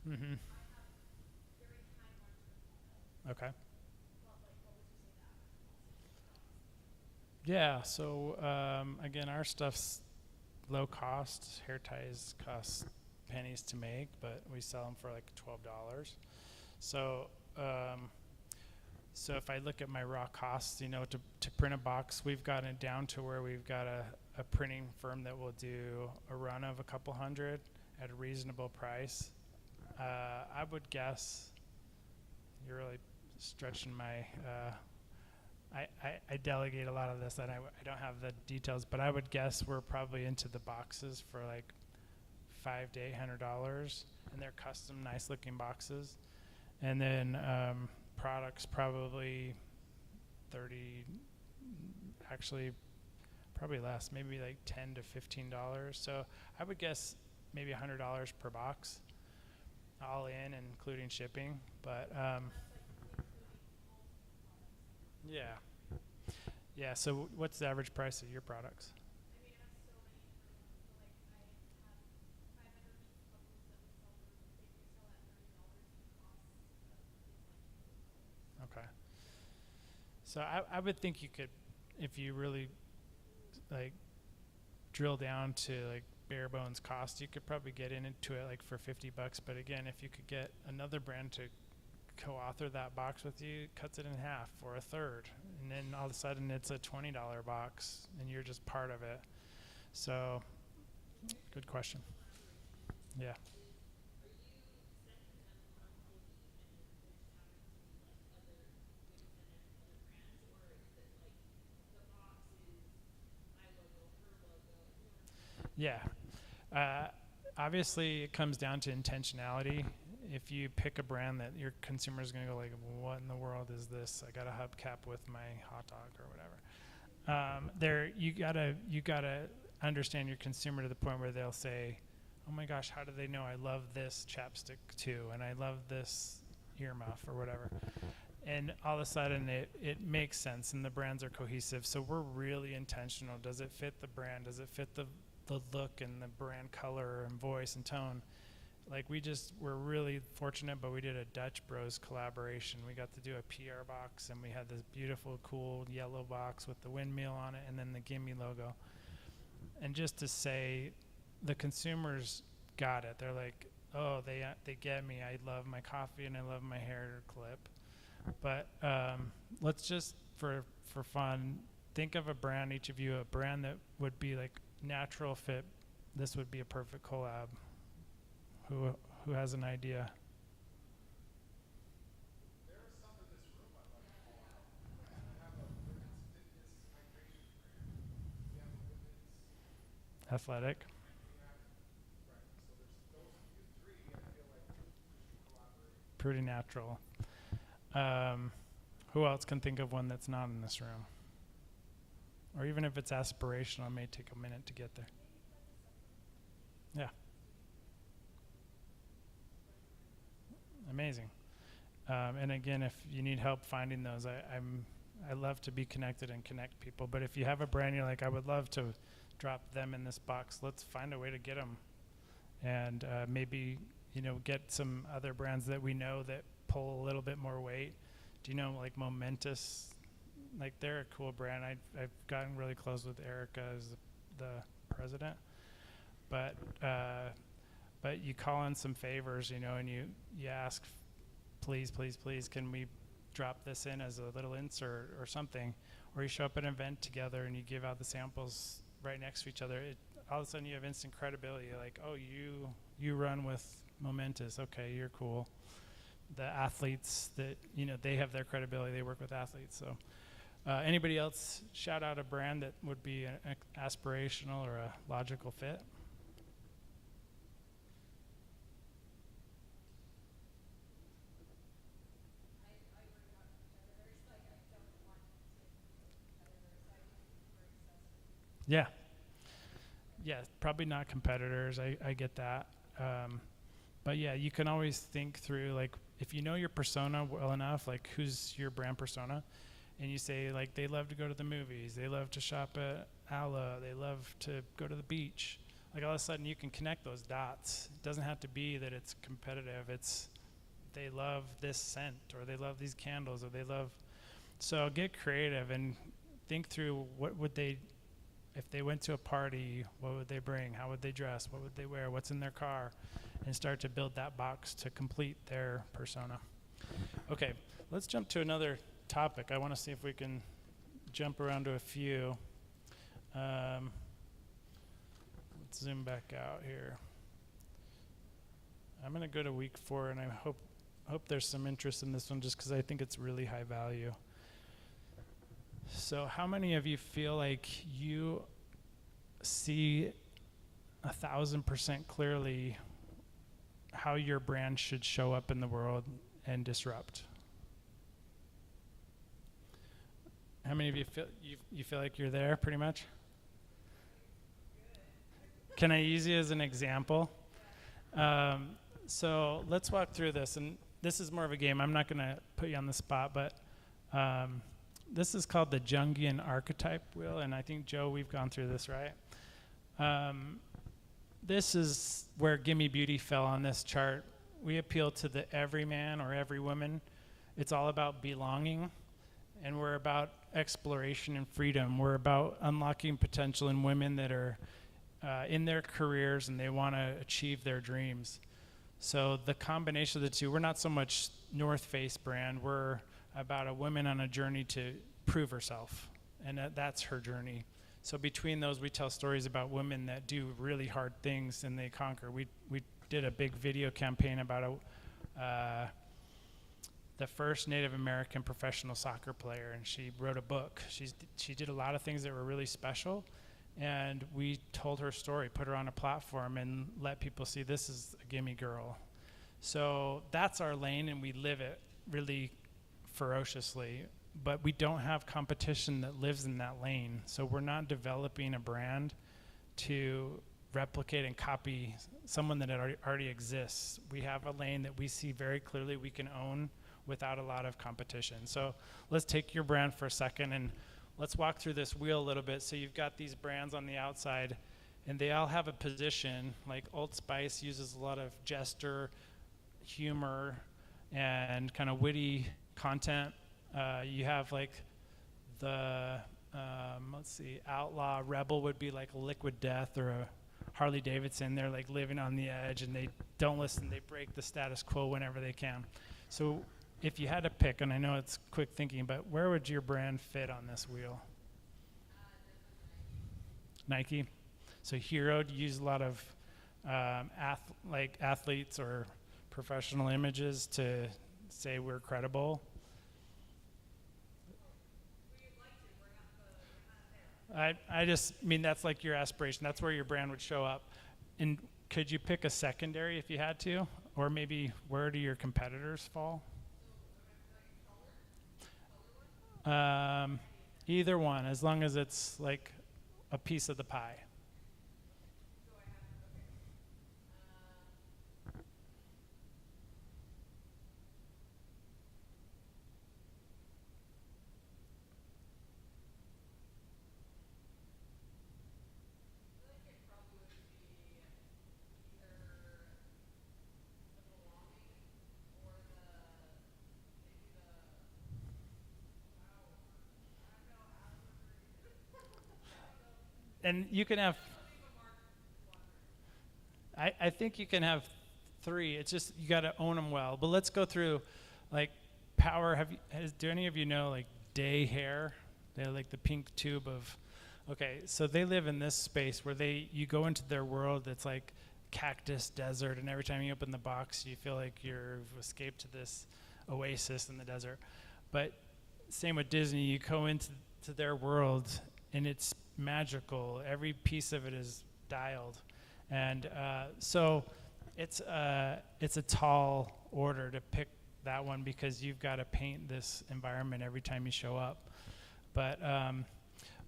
Mm-hmm. Okay. Yeah. So again, our stuff's low cost. Hair ties cost pennies to make, but we sell them for like $12. So so if I look at my raw costs, to print a box, we've gotten it down to where we've got a printing firm that will do a run of a couple hundred at a reasonable price. I would guess you're really stretching my. I delegate a lot of this, and I don't have the details, but I would guess we're probably into the boxes for like $500 to $800, and they're custom, nice-looking boxes. And then products probably 30, actually probably less, maybe like $10 to $15. So I would guess maybe $100 per box, all in, including shipping. But yeah, yeah. So what's the average price of your products? Okay. So I would think you could, if you really like drill down to like bare bones cost, you could probably get into it like for $50. But again, if you could get another brand to co-author that box with you, it cuts it in half or a third, and then all of a sudden it's a $20 box, and you're just part of it. So, good question. Yeah. Yeah. Uh, Obviously, it comes down to intentionality. If you pick a brand that your consumer is going to go like, "What in the world is this? I got a hubcap with my hot dog or whatever." There, you gotta understand your consumer to the point where they'll say, "Oh my gosh, how do they know I love this chapstick too, and I love this earmuff or whatever?" And all of a sudden, it makes sense, and the brands are cohesive. So we're really intentional. Does it fit the brand? Does it fit the look and the brand color and voice and tone? Like we're really fortunate, but we did a Dutch Bros collaboration. We got to do a PR box, and we had this beautiful, cool yellow box with the windmill on it, and then the Gimme logo. And just to say, the consumers got it. They're like, "Oh, they get me. I love my coffee and I love my hair clip." But let's just for fun think of a brand, each of you, a brand that would be like natural fit. This would be a perfect collab. Who has an idea? There are some in this room I'd like to call out. I have a women's fitness hydration brand. We have a women's Athletic. and we have right. So there's those you three. I feel like we should collaborate. Pretty natural. Who else can think of one that's not in this room? Or even if it's aspirational, it may take a minute to get there. Yeah. Amazing. And again, if you need help finding those, I love to be connected and connect people. But if you have a brand, you're like, I would love to drop them in this box. Let's find a way to get them, and maybe get some other brands that we know that pull a little bit more weight. Do you know like Momentous? Like they're a cool brand. I've gotten really close with Erica as the president, but you call in some favors, and you ask, please, can we drop this in as a little insert or something, or you show up at an event together and you give out the samples right next to each other. All of a sudden you have instant credibility. Like, oh, you run with Momentous. Okay, you're cool. The athletes that, they have their credibility. They work with athletes. So anybody else shout out a brand that would be an aspirational or a logical fit? I worry about competitors. Like, I don't want to say competitors. I think we're excessive. Yeah. Yeah, probably not competitors. I get that. But yeah, you can always think through, like, if you know your persona well enough, like, who's your brand persona, and you say, like, they love to go to the movies, they love to shop at Ala, they love to go to the beach. Like, all of a sudden, you can connect those dots. It doesn't have to be that it's competitive. It's they love this scent, or they love these candles, or they love. So get creative and think through what would they, if they went to a party, what would they bring? How would they dress? What would they wear? What's in their car? And start to build that box to complete their persona. Okay, let's jump to another topic. I want to see if we can jump around to a few. Let's zoom back out here. I'm going to go to week 4, and I hope there's some interest in this one just because I think it's really high value. So how many of you feel like you see 1,000% clearly how your brand should show up in the world and disrupt? How many of you feel you feel like you're there pretty much? Can I use you as an example? So let's walk through this, and this is more of a game. I'm not going to put you on the spot, but this is called the Jungian archetype wheel, and I think, Joe, we've gone through this, right? This is where Gimme Beauty fell on this chart. We appeal to the everyman or every woman. It's all about belonging, and we're about exploration and freedom. We're about unlocking potential in women that are in their careers and they want to achieve their dreams. So the combination of the two, we're not so much North Face brand, we're about a woman on a journey to prove herself, and that's her journey. So between those, we tell stories about women that do really hard things and they conquer. We did a big video campaign about the first Native American professional soccer player, and she wrote a book. She did a lot of things that were really special, and we told her story, put her on a platform, and let people see this is a gimme girl. So that's our lane, and we live it really ferociously. But we don't have competition that lives in that lane. So we're not developing a brand to replicate and copy someone that already exists. We have a lane that we see very clearly we can own without a lot of competition. So let's take your brand for a second and let's walk through this wheel a little bit. So you've got these brands on the outside, and they all have a position. Like Old Spice uses a lot of jester, humor, and kind of witty content. You have like the, let's see, Outlaw, Rebel would be like a Liquid Death or a Harley Davidson. They're like living on the edge and they don't listen. They break the status quo whenever they can. So if you had to pick, and I know it's quick thinking, but where would your brand fit on this wheel? Nike. So Hero, do you use a lot of athletes or professional images to say we're credible? I just mean that's like your aspiration. That's where your brand would show up. And could you pick a secondary if you had to? Or maybe where do your competitors fall? Either one, as long as it's like a piece of the pie. And you can have, I think you can have 3. It's just you got to own them well. But let's go through, like, Power. Do any of you know like Day Hair? They're like the pink tube of. Okay, so they live in this space where you go into their world that's like cactus desert, and every time you open the box, you feel like you've escaped to this oasis in the desert. But same with Disney, you go into their world, and it's magical. Every piece of it is dialed, and so it's a tall order to pick that one because you've got to paint this environment every time you show up.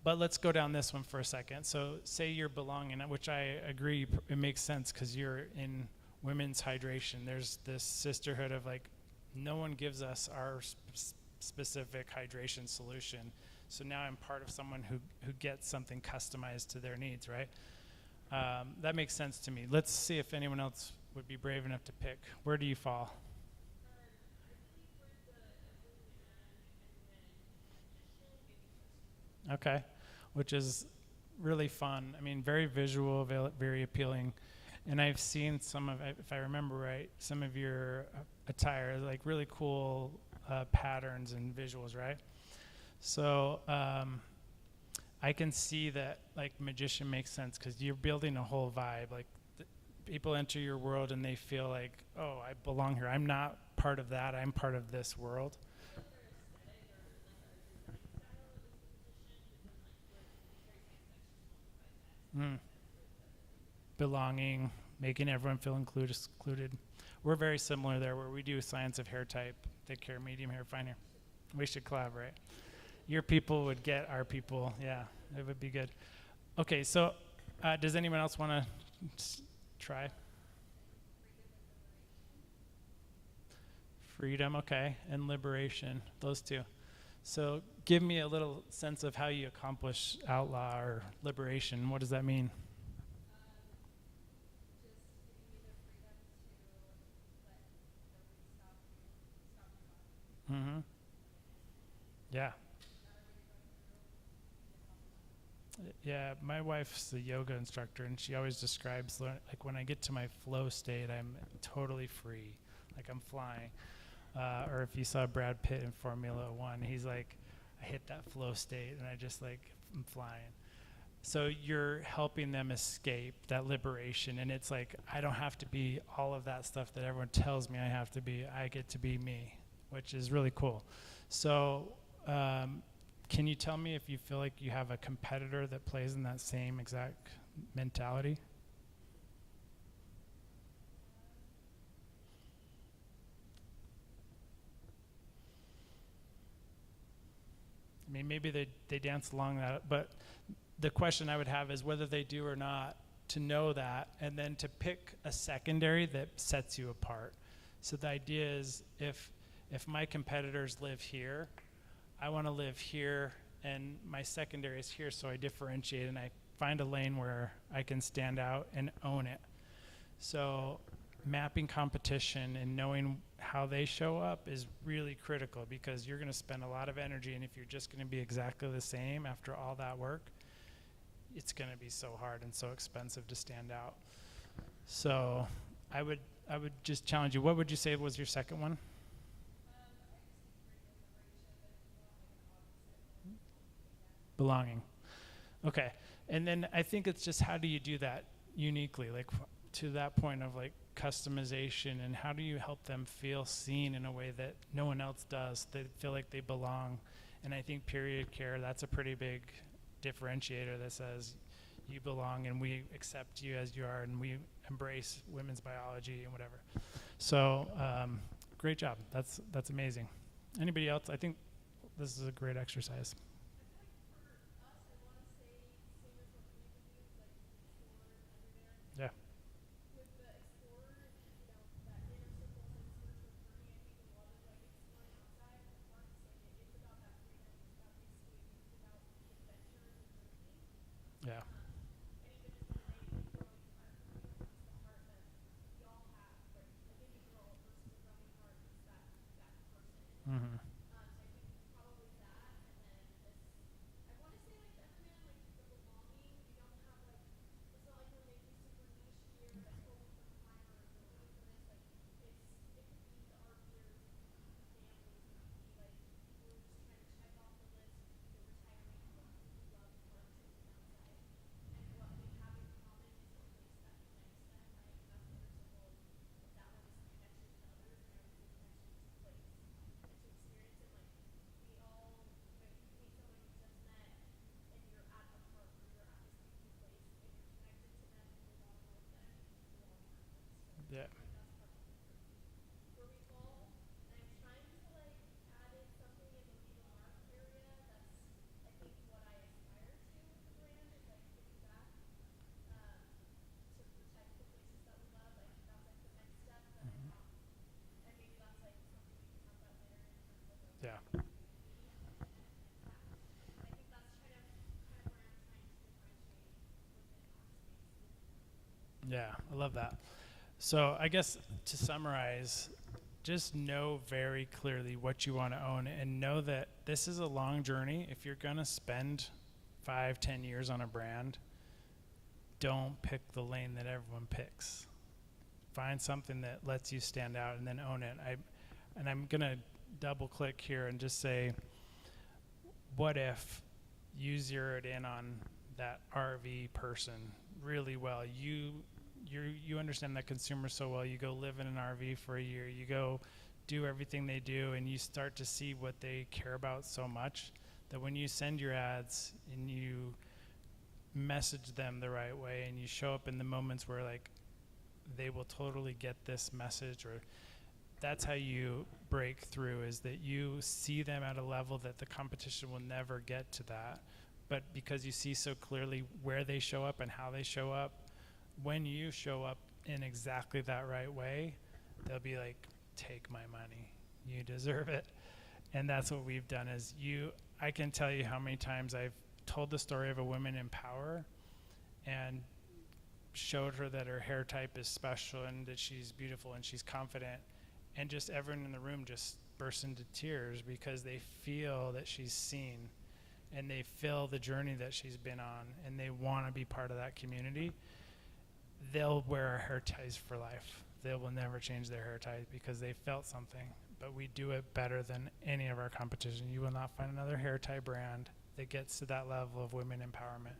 But let's go down this one for a second. So say you're belonging, which I agree, it makes sense because you're in women's hydration. There's this sisterhood of like, no one gives us our specific hydration solution. So now I'm part of someone who gets something customized to their needs, right? That makes sense to me. Let's see if anyone else would be brave enough to pick. Where do you fall? Okay, which is really fun. I mean, very visual, very appealing. And I've seen some of, if I remember right, some of your attire, like really cool patterns and visuals, right? So I can see that like magician makes sense because you're building a whole vibe. Like people enter your world and they feel like, oh, I belong here. I'm not part of that. I'm part of this world. Mm. Belonging, making everyone feel included. We're very similar there where we do science of hair type, thick hair, medium hair, fine hair. We should collaborate. Your people would get our people. Yeah, it would be good. Okay, so does anyone else want to try? Freedom, okay, and liberation, those two. So give me a little sense of how you accomplish outlaw or liberation. What does that mean? Mm-hmm. Yeah. Yeah, my wife's a yoga instructor, and she always describes like when I get to my flow state, I'm totally free, like I'm flying. Or if you saw Brad Pitt in Formula One, he's like, I hit that flow state, and I just like I'm flying. So you're helping them escape that liberation, and it's like I don't have to be all of that stuff that everyone tells me I have to be. I get to be me, which is really cool. So. Can you tell me if you feel like you have a competitor that plays in that same exact mentality? I mean, maybe they dance along that, but the question I would have is whether they do or not, to know that, and then to pick a secondary that sets you apart. So the idea is if my competitors live here, I want to live here, and my secondary is here, so I differentiate and I find a lane where I can stand out and own it. So mapping competition and knowing how they show up is really critical because you're going to spend a lot of energy, and if you're just going to be exactly the same after all that work, it's going to be so hard and so expensive to stand out. So I would just challenge you. What would you say was your second one? Belonging. Okay. And then I think it's just how do you do that uniquely, like to that point of like customization, and how do you help them feel seen in a way that no one else does? They feel like they belong. And I think period care, that's a pretty big differentiator that says you belong and we accept you as you are and we embrace women's biology and whatever. So great job. That's amazing. Anybody else? I think this is a great exercise. Yeah. Yeah. Mm-hmm. Yeah, I love that. So I guess to summarize, just know very clearly what you want to own and know that this is a long journey. If you're going to spend 5, 10 years on a brand, don't pick the lane that everyone picks. Find something that lets you stand out and then own it. I'm going to double click here and just say, what if you zeroed in on that RV person really well? You understand that consumer so well. You go live in an RV for a year. You go do everything they do, and you start to see what they care about so much that when you send your ads and you message them the right way and you show up in the moments where like they will totally get this message, or that's how you break through, is that you see them at a level that the competition will never get to that. But because you see so clearly where they show up and how they show up, when you show up in exactly that right way, they'll be like, take my money, you deserve it. And that's what we've done. Is I can tell you how many times I've told the story of a woman in power and showed her that her hair type is special and that she's beautiful and she's confident, and just everyone in the room just bursts into tears because they feel that she's seen and they feel the journey that she's been on and they want to be part of that community. They'll wear our hair ties for life. They will never change their hair ties because they felt something. But we do it better than any of our competition. You will not find another hair tie brand that gets to that level of women empowerment.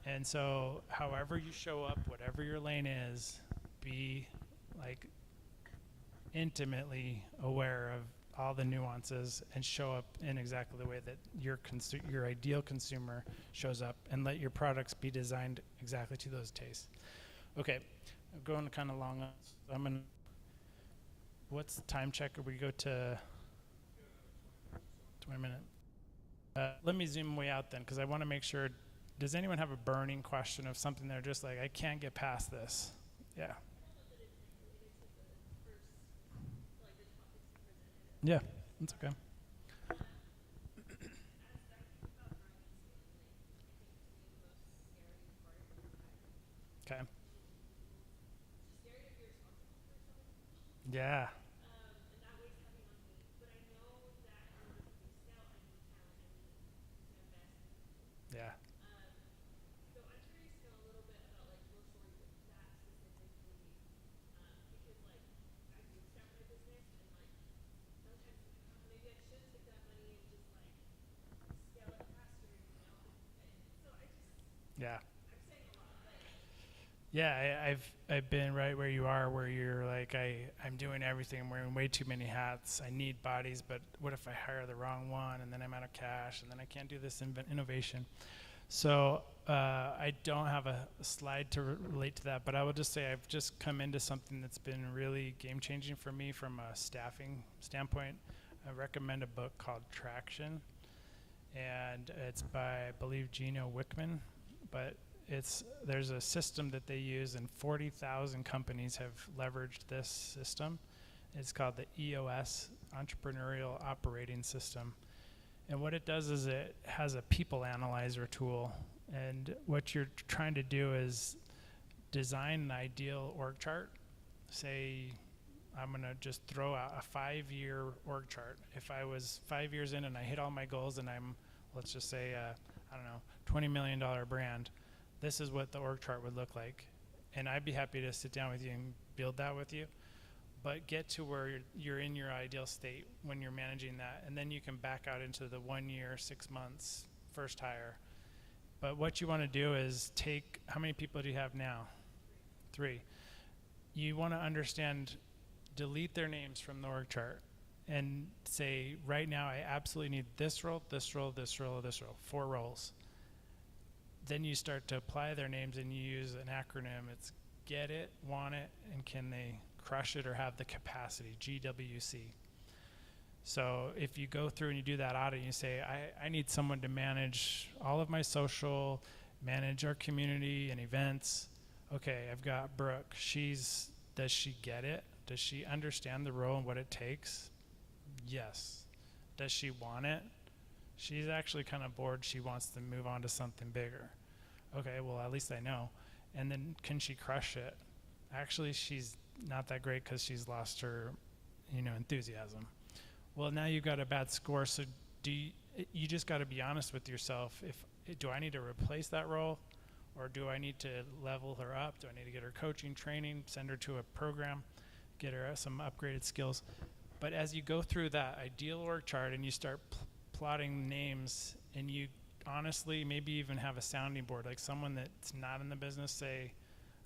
And so however you show up, whatever your lane is, be like intimately aware of all the nuances and show up in exactly the way that your ideal consumer shows up, and let your products be designed exactly to those tastes. Okay, I'm going kind of long. So I'm gonna. What's the time check? Or we go to 20 minutes? Let me zoom way out then, because I want to make sure. Does anyone have a burning question of something they're just like, I can't get past this? Yeah. Yeah, that's okay. Okay. Yeah. Yeah. Yeah. Yeah, I've been right where you are, where you're like, I'm doing everything. I'm wearing way too many hats. I need bodies, but what if I hire the wrong one, and then I'm out of cash, and then I can't do this innovation? So I don't have a slide to relate to that, but I will just say I've just come into something that's been really game-changing for me from a staffing standpoint. I recommend a book called Traction, and it's by, I believe, Gino Wickman, but there's a system that they use, and 40,000 companies have leveraged this system. It's called the EOS, Entrepreneurial Operating System. And what it does is it has a people analyzer tool. And what you're trying to do is design an ideal org chart. Say, I'm going to just throw out a 5-year org chart. If I was 5 years in and I hit all my goals and I'm, let's just say, I don't know, $20 million brand, this is what the org chart would look like. And I'd be happy to sit down with you and build that with you. But get to where you're in your ideal state when you're managing that. And then you can back out into the 1 year, 6 months, first hire. But what you want to do is take, how many people do you have now? 3. You want to understand, delete their names from the org chart and say, right now I absolutely need this role, this role, this role, this role, 4 roles. Then you start to apply their names and you use an acronym. It's get it, want it, and can they crush it or have the capacity, GWC. So if you go through and you do that audit and you say, I need someone to manage all of my social, manage our community and events. Okay, I've got Brooke. Does she get it? Does she understand the role and what it takes? Yes. Does she want it? She's actually kind of bored. She wants to move on to something bigger. Okay, well, at least I know. And then can she crush it? Actually, she's not that great because she's lost her, enthusiasm. Well, now you've got a bad score, so you just got to be honest with yourself. Do I need to replace that role, or do I need to level her up? Do I need to get her coaching, training, send her to a program, get her some upgraded skills? But as you go through that ideal org chart and you start plotting names, and you honestly maybe even have a sounding board, like someone that's not in the business, say,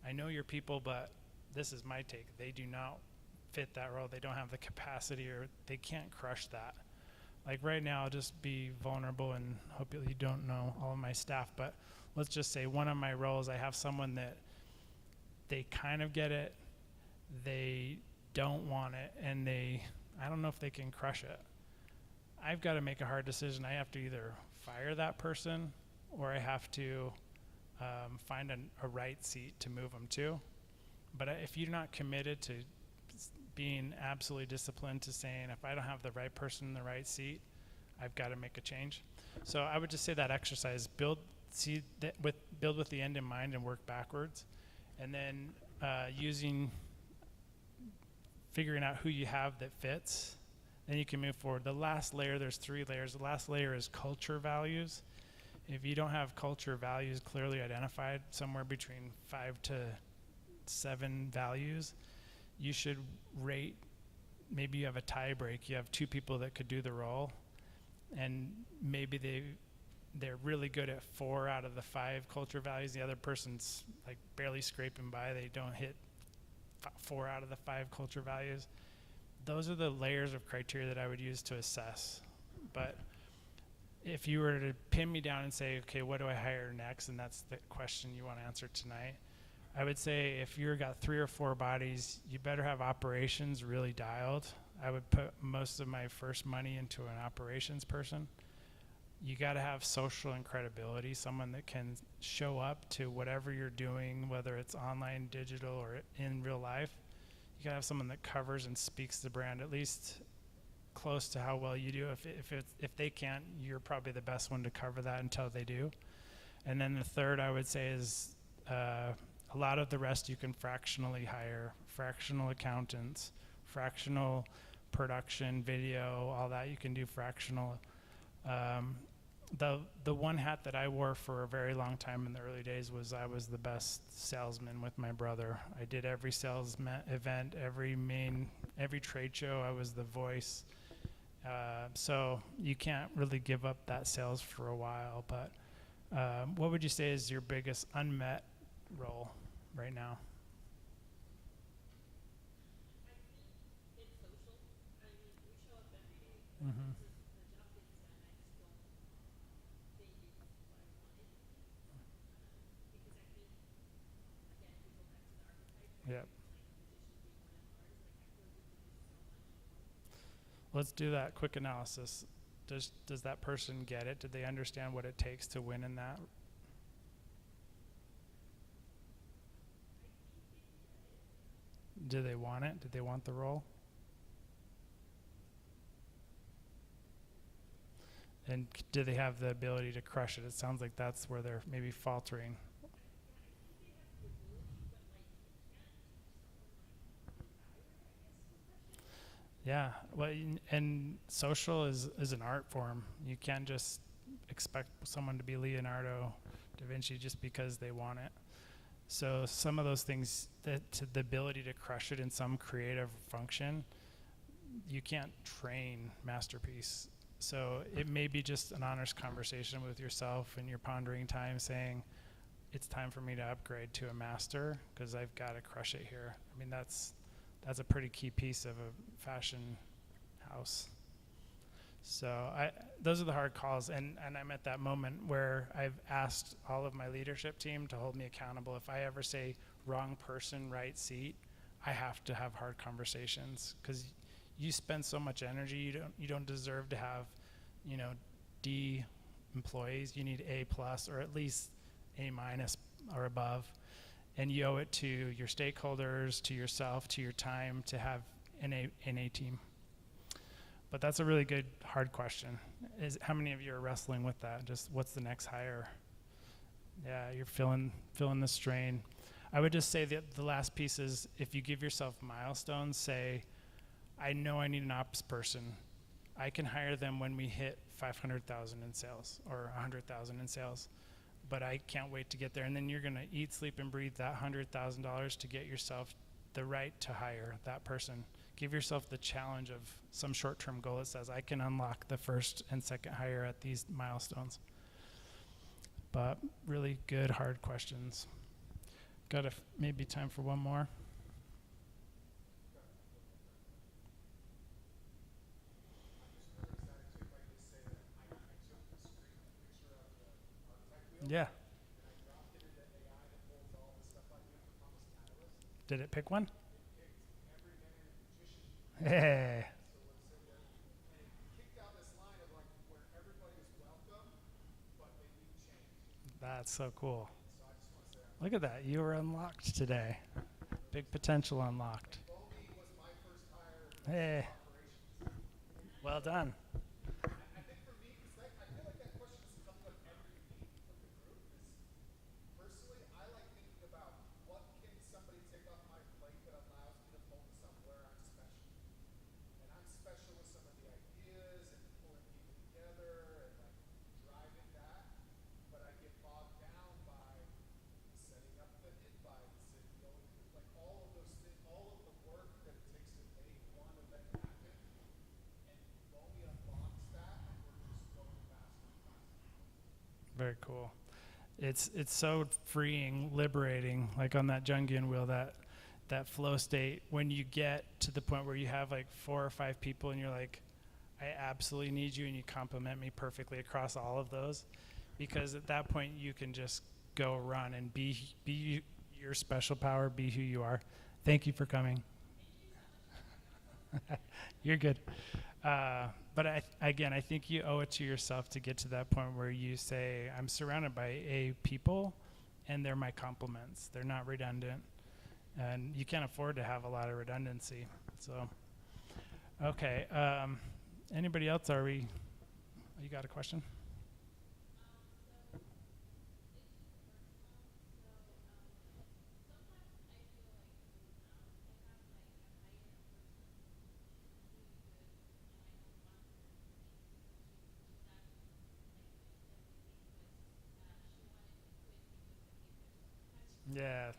I know your people, but this is my take. They do not fit that role. They don't have the capacity, or they can't crush that. Like right now, I'll just be vulnerable and hope you don't know all of my staff, but let's just say one of my roles, I have someone that they kind of get it, they don't want it, and I don't know if they can crush it. I've got to make a hard decision. I have to either fire that person, or I have to find a right seat to move them to. But if you're not committed to being absolutely disciplined to saying, if I don't have the right person in the right seat, I've got to make a change. So I would just say that exercise, build with the end in mind and work backwards. And then figuring out who you have that fits, then you can move forward. The last layer, there's 3 layers. The last layer is culture values. If you don't have culture values clearly identified, somewhere between 5 to 7 values, you should rate, maybe you have a tie break. You have 2 people that could do the role, and maybe they're really good at 4 out of the 5 culture values. The other person's like barely scraping by. They don't hit 4 out of the 5 culture values. Those are the layers of criteria that I would use to assess. But if you were to pin me down and say, okay, what do I hire next? And that's the question you want to answer tonight. I would say if you've got 3 or 4 bodies, you better have operations really dialed. I would put most of my first money into an operations person. You got to have social and credibility, someone that can show up to whatever you're doing, whether it's online, digital, or in real life. You got to have someone that covers and speaks the brand at least close to how well you do. If they can't, you're probably the best one to cover that until they do. And then the third I would say is a lot of the rest you can fractionally hire, fractional accountants, fractional production, video, all that you can do fractional. The one hat that I wore for a very long time in the early days was I was the best salesman with my brother. I did every sales event, every trade show. I was the voice. So you can't really give up that sales for a while. But what would you say is your biggest unmet role right now? I think it's social. I mean, we show up every day. Mm-hmm. The job gets done. I just don't think it's what I wanted. Because I think, again, if we go back to the archetype, Yep. like magician being one of ours, like I feel like we could do so much more. Let's do that quick analysis. Does that person get it? Did they understand what it takes to win in that? Do they want it? Did they want the role? And do they have the ability to crush it? It sounds like that's where they're maybe faltering. Yeah, well, and social is an art form. You can't just expect someone to be Leonardo da Vinci just because they want it. So some of those things, the ability to crush it in some creative function, you can't train masterpiece. So it may be just an honest conversation with yourself in your pondering time saying, it's time for me to upgrade to a master because I've got to crush it here. I mean, that's a pretty key piece of a fashion house. So those are the hard calls, and I'm at that moment where I've asked all of my leadership team to hold me accountable. If I ever say wrong person, right seat, I have to have hard conversations because you spend so much energy. You don't deserve to have, D employees. You need A plus or at least A minus or above, and you owe it to your stakeholders, to yourself, to your time to have an A team. But that's a really good, hard question. How many of you are wrestling with that? Just what's the next hire? Yeah, you're feeling the strain. I would just say that the last piece is if you give yourself milestones, say, I know I need an ops person. I can hire them when we hit 500,000 in sales or 100,000 in sales, but I can't wait to get there. And then you're going to eat, sleep, and breathe that $100,000 to get yourself the right to hire that person. Give yourself the challenge of some short-term goal that says, I can unlock the first and second hire at these milestones. But really good, hard questions. Got maybe time for one more. Yeah. Did it pick one? Hey. That's so cool. Look at that. You were unlocked today. Big potential unlocked. Hey. Well done. Very cool. It's so freeing, liberating, like on that Jungian wheel, that flow state, when you get to the point where you have like 4 or 5 people and you're like, I absolutely need you, and you complement me perfectly across all of those, because at that point you can just go run and be your special power, be who you are. Thank you for coming. You're good. But I think you owe it to yourself to get to that point where you say, I'm surrounded by people, and they're my complements. They're not redundant. And you can't afford to have a lot of redundancy. So, okay. Anybody else? You got a question? Yeah.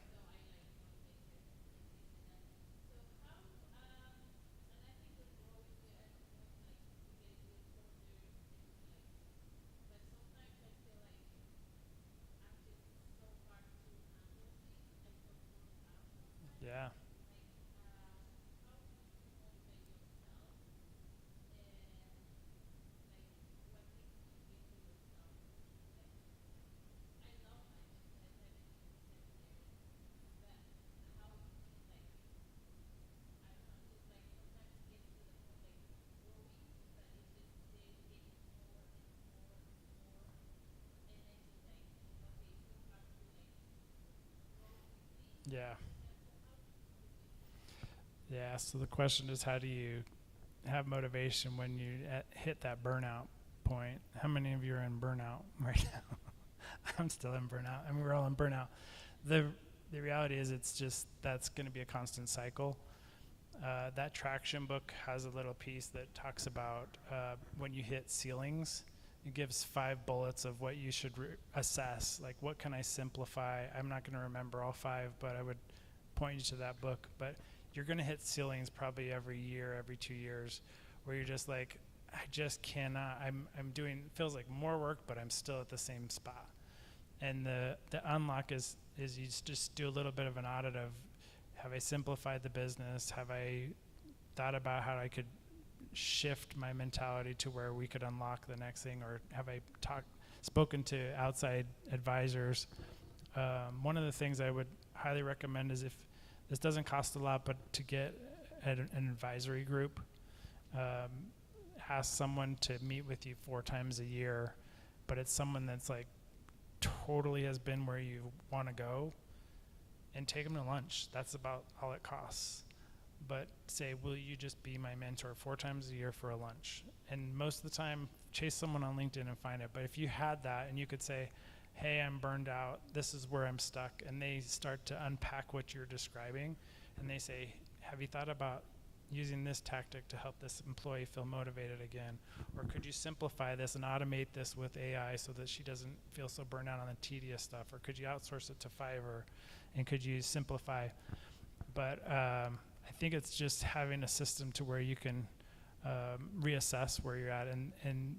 Yeah. Yeah. Yeah. So the question is, how do you have motivation when you hit that burnout point? How many of you are in burnout right now? I'm still in burnout. I mean, we're all in burnout. The reality is, it's just that's going to be a constant cycle. That traction book has a little piece that talks about when you hit ceilings. It gives 5 bullets of what you should assess. Like, what can I simplify? I'm not going to remember all 5, but I would point you to that book. But you're going to hit ceilings probably every year, every 2 years, where you're just like, I just cannot. I'm doing, feels like more work, but I'm still at the same spot. And the unlock is you just do a little bit of an audit of, have I simplified the business? Have I thought about how I could shift my mentality to where we could unlock the next thing? Or have I spoken to outside advisors? One of the things I would highly recommend is, if this doesn't cost a lot, but to get an advisory group, ask someone to meet with you 4 times a year, but it's someone that's like totally has been where you want to go, and take them to lunch. That's about all it costs. But say, will you just be my mentor 4 times a year for a lunch? And most of the time, chase someone on LinkedIn and find it. But if you had that and you could say, hey, I'm burned out, this is where I'm stuck, and they start to unpack what you're describing, and they say, have you thought about using this tactic to help this employee feel motivated again? Or could you simplify this and automate this with AI so that she doesn't feel so burned out on the tedious stuff? Or could you outsource it to Fiverr? And could you simplify? But I think it's just having a system to where you can reassess where you're at and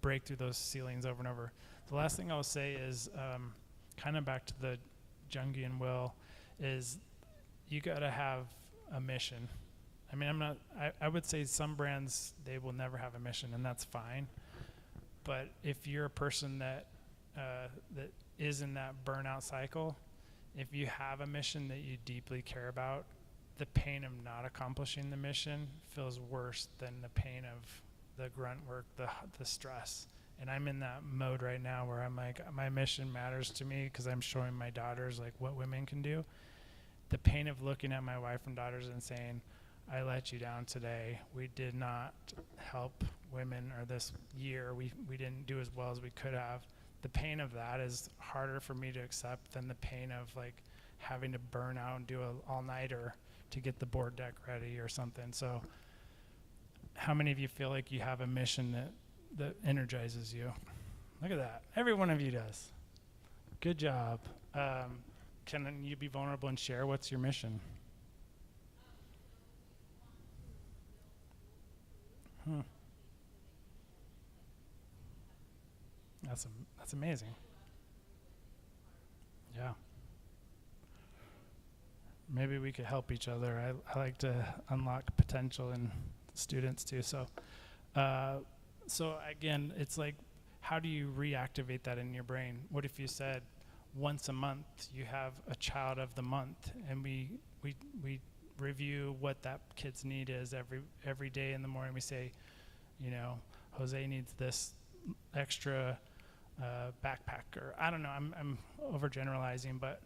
break through those ceilings over and over. The last thing I'll say is kind of back to the Jungian will is you got to have a mission. I mean, I would say some brands, they will never have a mission, and that's fine. But if you're a person that that is in that burnout cycle, if you have a mission that you deeply care about, the pain of not accomplishing the mission feels worse than the pain of the grunt work, the stress. And I'm in that mode right now where I'm like, my mission matters to me because I'm showing my daughters like what women can do. The pain of looking at my wife and daughters and saying, I let you down today. We did not help women, or this year we didn't do as well as we could have. The pain of that is harder for me to accept than the pain of like having to burn out and do an all-nighter to get the board deck ready or something. So how many of you feel like you have a mission that energizes you? Look at that. Every one of you does. Good job. Can you be vulnerable and share what's your mission? That's amazing. Yeah. Maybe we could help each other. I like to unlock potential in students too. So, so again, it's like, how do you reactivate that in your brain? What if you said once a month you have a child of the month, and we review what that kid's need is every day in the morning. We say, you know, Jose needs this extra backpack, or I don't know, I'm overgeneralizing, but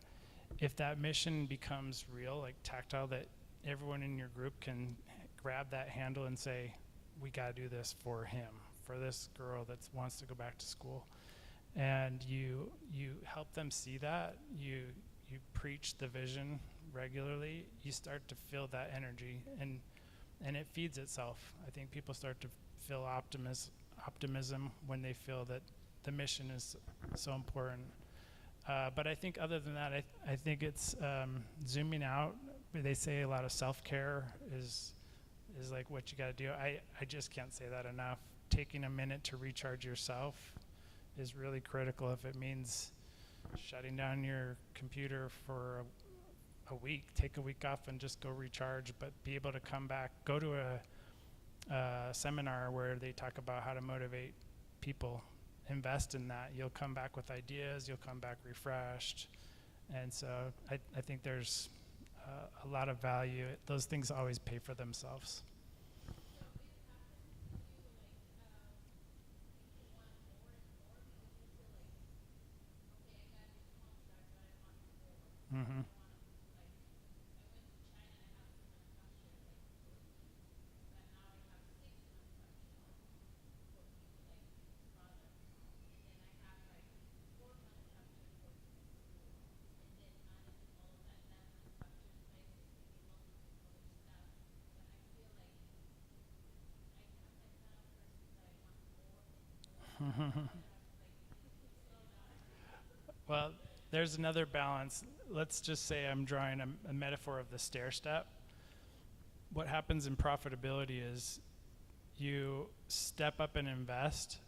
if that mission becomes real, like tactile, that everyone in your group can grab that handle and say, we got to do this for him, for this girl that wants to go back to school, and you help them see that, you preach the vision regularly, you start to feel that energy, and it feeds itself. I think people start to feel optimism when they feel that the mission is so important. But I think other than that, I think it's zooming out. They say a lot of self-care is like what you got to do. I just can't say that enough. Taking a minute to recharge yourself is really critical. If it means shutting down your computer for a week, take a week off and just go recharge, but be able to come back, go to a seminar where they talk about how to motivate people. Invest in that. You'll come back with ideas. You'll come back refreshed. And so I think there's a lot of value. Those things always pay for themselves. Mm-hmm. Well, there's another balance. Let's just say I'm drawing a metaphor of the stair step. What happens in profitability is you step up and invest,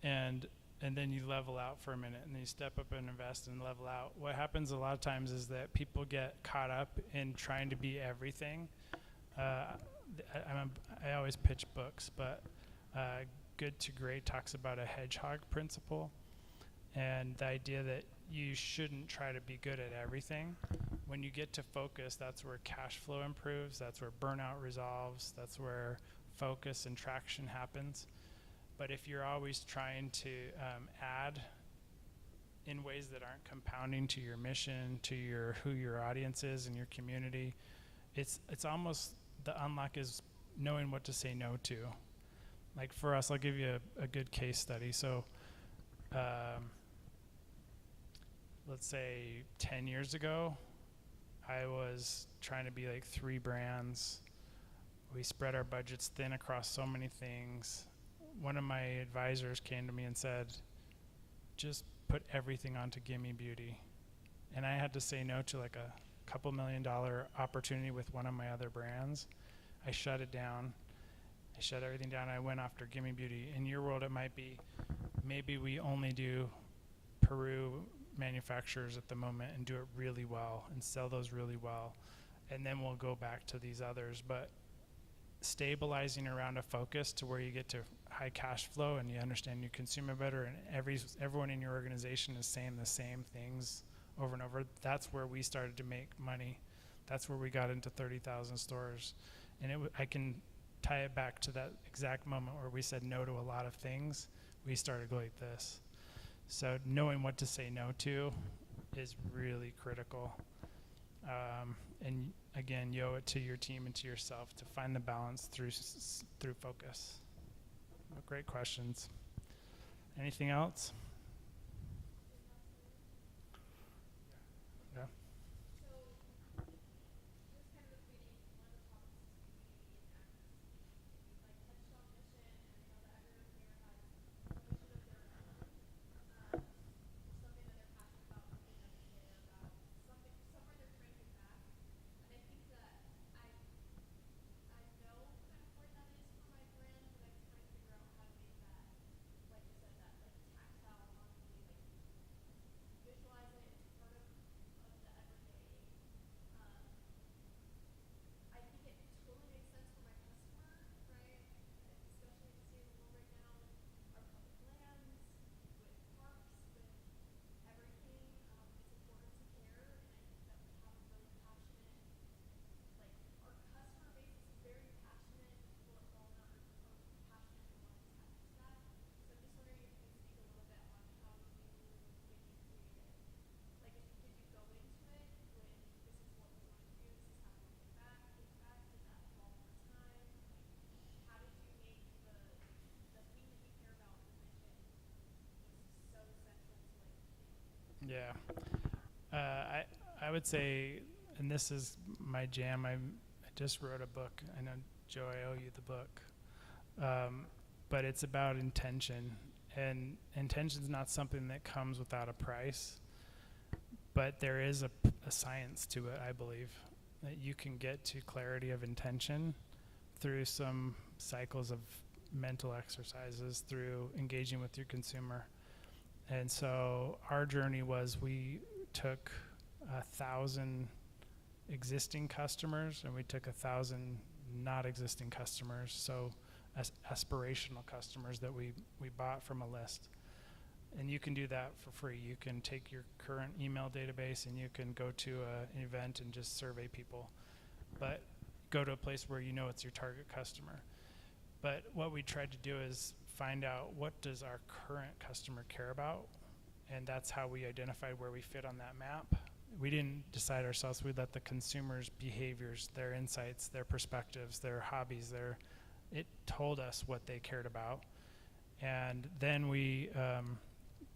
and then you level out for a minute, and then you step up and invest and level out. What happens a lot of times is that people get caught up in trying to be everything. I always pitch books, but Good to Great talks about a hedgehog principle, and the idea that you shouldn't try to be good at everything. When you get to focus, that's where cash flow improves, that's where burnout resolves, that's where focus and traction happens. But if you're always trying to add in ways that aren't compounding to your mission, to who your audience is and your community, it's almost, the unlock is knowing what to say no to. Like for us, I'll give you a good case study. So let's say 10 years ago, I was trying to be like 3 brands. We spread our budgets thin across so many things. One of my advisors came to me and said, just put everything onto Gimme Beauty. And I had to say no to like a couple $1 million opportunity with one of my other brands. I shut it down. I shut everything down. I went after Gimme Beauty. In your world, it might be maybe we only do Peru manufacturers at the moment and do it really well and sell those really well. And then we'll go back to these others. But stabilizing around a focus to where you get to high cash flow and you understand your consumer better, and everyone in your organization is saying the same things over and over. That's where we started to make money. That's where we got into 30,000 stores. And I can tie it back to that exact moment where we said no to a lot of things. We started going like this. So knowing what to say no to is really critical. And again, you owe it to your team and to yourself to find the balance through focus. Well, great questions. Anything else? Yeah. Yeah. I would say, and this is my jam, I just wrote a book. I know, Joe, I owe you the book. But it's about intention. And intention is not something that comes without a price. But there is a science to it, I believe, that you can get to clarity of intention through some cycles of mental exercises, through engaging with your consumer. And so our journey was we took 1,000 existing customers and we took 1,000 not existing customers, so aspirational customers that we bought from a list. And you can do that for free. You can take your current email database and you can go to an event and just survey people. But go to a place where you know it's your target customer. But what we tried to do is find out what does our current customer care about, and that's how we identified where we fit on that map. We didn't decide ourselves. We let the consumers' behaviors, their insights, their perspectives, their hobbies, it told us what they cared about. And then we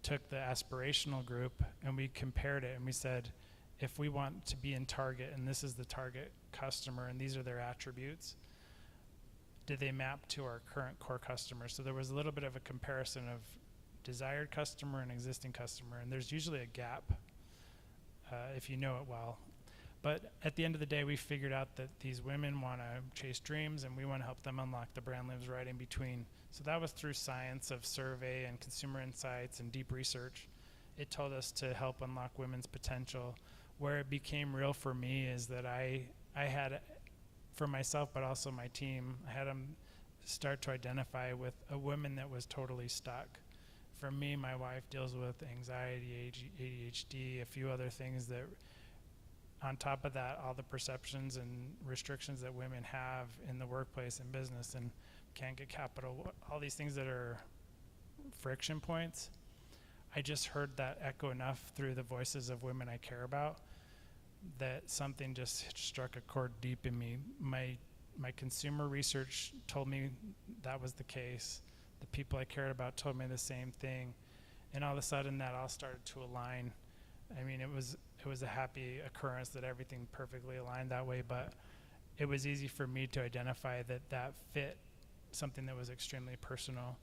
took the aspirational group and we compared it and we said, if we want to be in target and this is the target customer and these are their attributes, did they map to our current core customers? So there was a little bit of a comparison of desired customer and existing customer, and there's usually a gap if you know it well. But at the end of the day, we figured out that these women want to chase dreams and we want to help them unlock the brand lives right in between. So that was through science of survey and consumer insights and deep research. It told us to help unlock women's potential. Where it became real for me is that I had, for myself but also my team, I had them start to identify with a woman that was totally stuck. For me, my wife deals with anxiety, ADHD, a few other things that, on top of that, all the perceptions and restrictions that women have in the workplace and business and can't get capital, all these things that are friction points. I just heard that echo enough through the voices of women I care about that something just struck a chord deep in me. My consumer research told me that was the case. The people I cared about told me the same thing. And all of a sudden that all started to align. I mean, it was a happy occurrence that everything perfectly aligned that way, but it was easy for me to identify that that fit something that was extremely personal.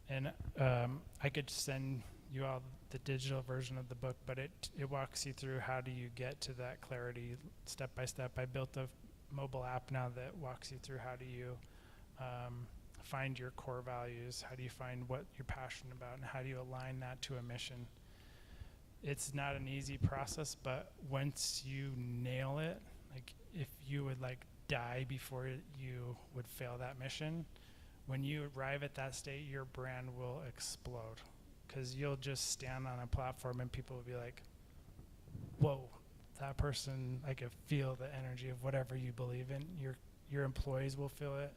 And I could send you all the digital version of the book, but it walks you through how do you get to that clarity step by step. I built a mobile app now that walks you through how do you find your core values, how do you find what you're passionate about, and how do you align that to a mission. It's not an easy process, but once you nail it, like if you would like die before you would fail that mission, when you arrive at that state, your brand will explode, because you'll just stand on a platform and people will be like, whoa, that person, I could feel the energy of whatever you believe in. Your employees will feel it,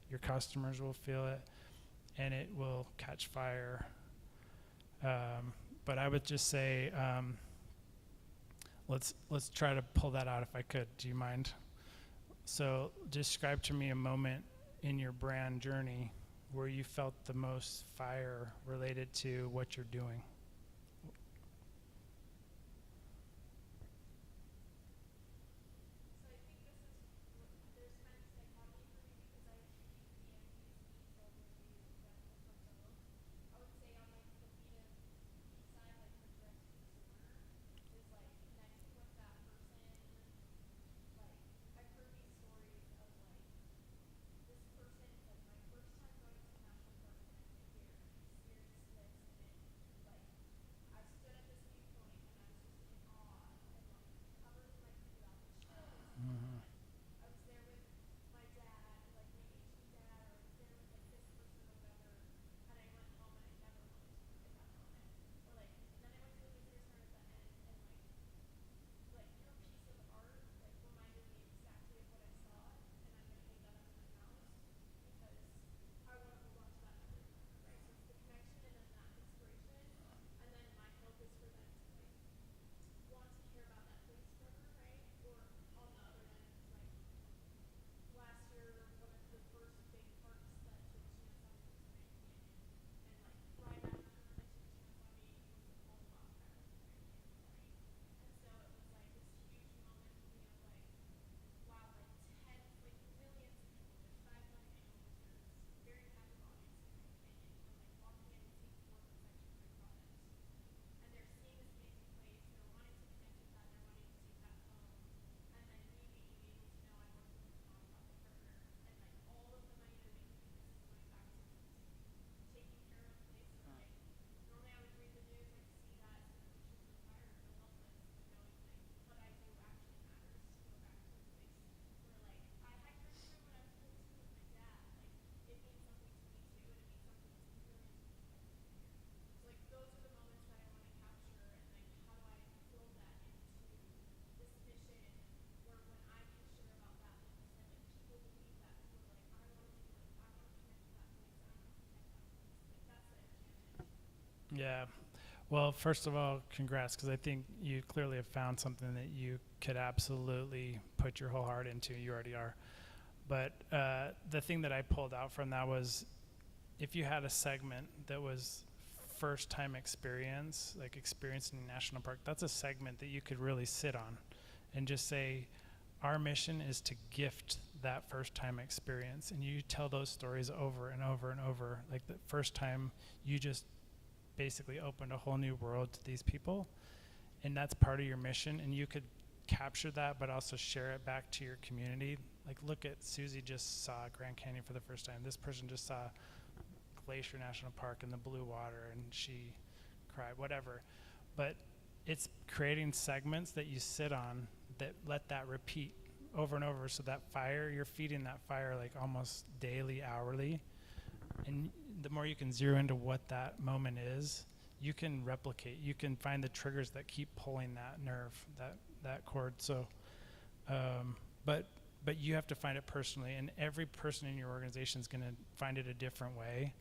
your customers will feel it, and it will catch fire. But I would just say, let's try to pull that out if I could. Do you mind? So describe to me a moment in your brand journey where you felt the most fire related to what you're doing. So I think this is there's kind of dichotomy for me because I achieve the end use needs overview that the fulfill. I would say on like the B2B side, like the direct to consumer, is like connecting with that person. Like I've heard these stories of like this person said my first time going to a national park and I experienced this and it like I stood at this viewpoint and I was just in awe and like covered in like throughout the chills and Mm-hmm. I was there with my dad, like my aging dad, or I was there with like this person or whatever, and I went home and I never wanted to forget that moment. Or like, and then I went to the visitor center at the end, and like your piece of art like reminded me exactly of what I saw, and I'm gonna hang that up in my house because I want to hold on to that memory forever, right? So it's the connection and then that inspiration, and then my hope is for them to like want to care about that place forever, right? Or on the other end, it's like last year, one of the first big parks that took chance on me was the Grand Canyon. And right after they took chance on me was the pole walk back to the Grand Canyon, right? And so it was like this huge moment for me of like, wow, like tens, like millions of people, there's 5 million annual visitors, very captive audience in the Grand Canyon. And I'm like walking in and seeing 4 sections of my product. And they're seeing this amazing place, they're wanting to connect with that, they're wanting to take that home. And then me being able to know I'm working with a nonprofit partner and like all of the money they're making from this is going back to taking care of a place that like normally I would read the news, like see that some of the pictures of fire and feel helpless, but knowing like what I do actually matters to go back to a place where like I hiked River Room when I was 14 with my dad. Like it means something to me too, and it means something to millions of people every single year. So like those are the moments that I want to capture, and like how do I build that into this mission where when I can share about that, like you said, like people believe that people are like, I want to do it, I want to connect with that place, I want to protect that place. Like that's the challenge. Yeah. Well, first of all, congrats, because I think you clearly have found something that you could absolutely put your whole heart into. You already are. But the thing that I pulled out from that was if you had a segment that was first time experience, like experiencing a national park, that's a segment that you could really sit on and just say, our mission is to gift that first time experience. And you tell those stories over and over and over. Like the first time you just basically opened a whole new world to these people. And that's part of your mission. And you could capture that, but also share it back to your community. Like, look at Susie just saw Grand Canyon for the first time. This person just saw Glacier National Park in the blue water, and she cried, whatever. But it's creating segments that you sit on that let that repeat over and over. So that fire, you're feeding that fire like almost daily, hourly. And the more you can zero into what that moment is, you can replicate. You can find the triggers that keep pulling that nerve, that cord. So, but you have to find it personally, and every person in your organization is going to find it a different way.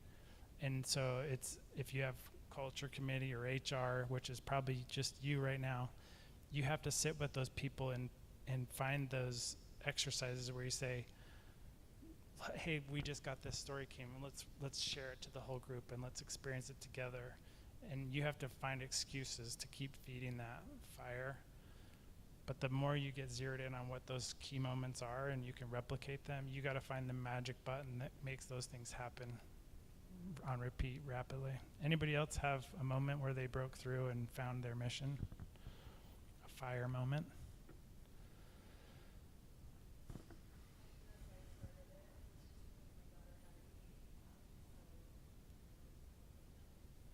And so it's if you have culture committee or HR, which is probably just you right now, you have to sit with those people and find those exercises where you say, hey, we just got this story came, and let's share it to the whole group and let's experience it together. and you have to find excuses to keep feeding that fire. But the more you get zeroed in on what those key moments are and you can replicate them, you got to find the magic button that makes those things happen on repeat rapidly. Anybody else have a moment where they broke through and found their mission? A fire moment?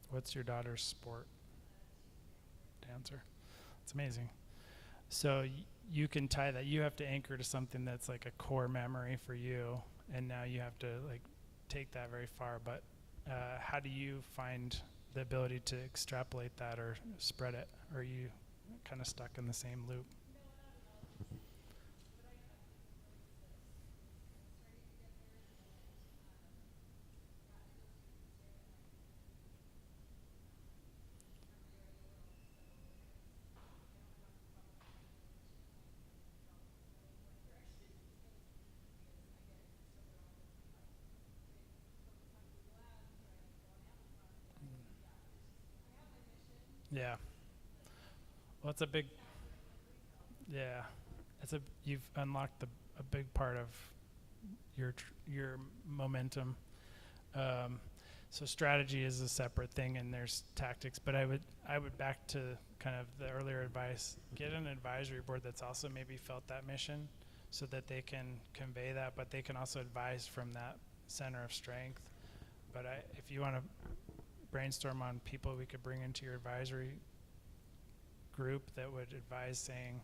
What's your daughter's sport? Dancer. It's amazing. So you can tie that. You have to anchor to something that's like a core memory for you, and now you have to like take that very far. But how do you find the ability to extrapolate that or spread it? Or are you kind of stuck in the same loop? Yeah. Well, it's a big. Yeah. You've unlocked a big part of your momentum. So strategy is a separate thing, and there's tactics. But I would back to kind of the earlier advice. Get an advisory board that's also maybe felt that mission, so that they can convey that, but they can also advise from that center of strength. But if you want to brainstorm on people we could bring into your advisory group that would advise, saying,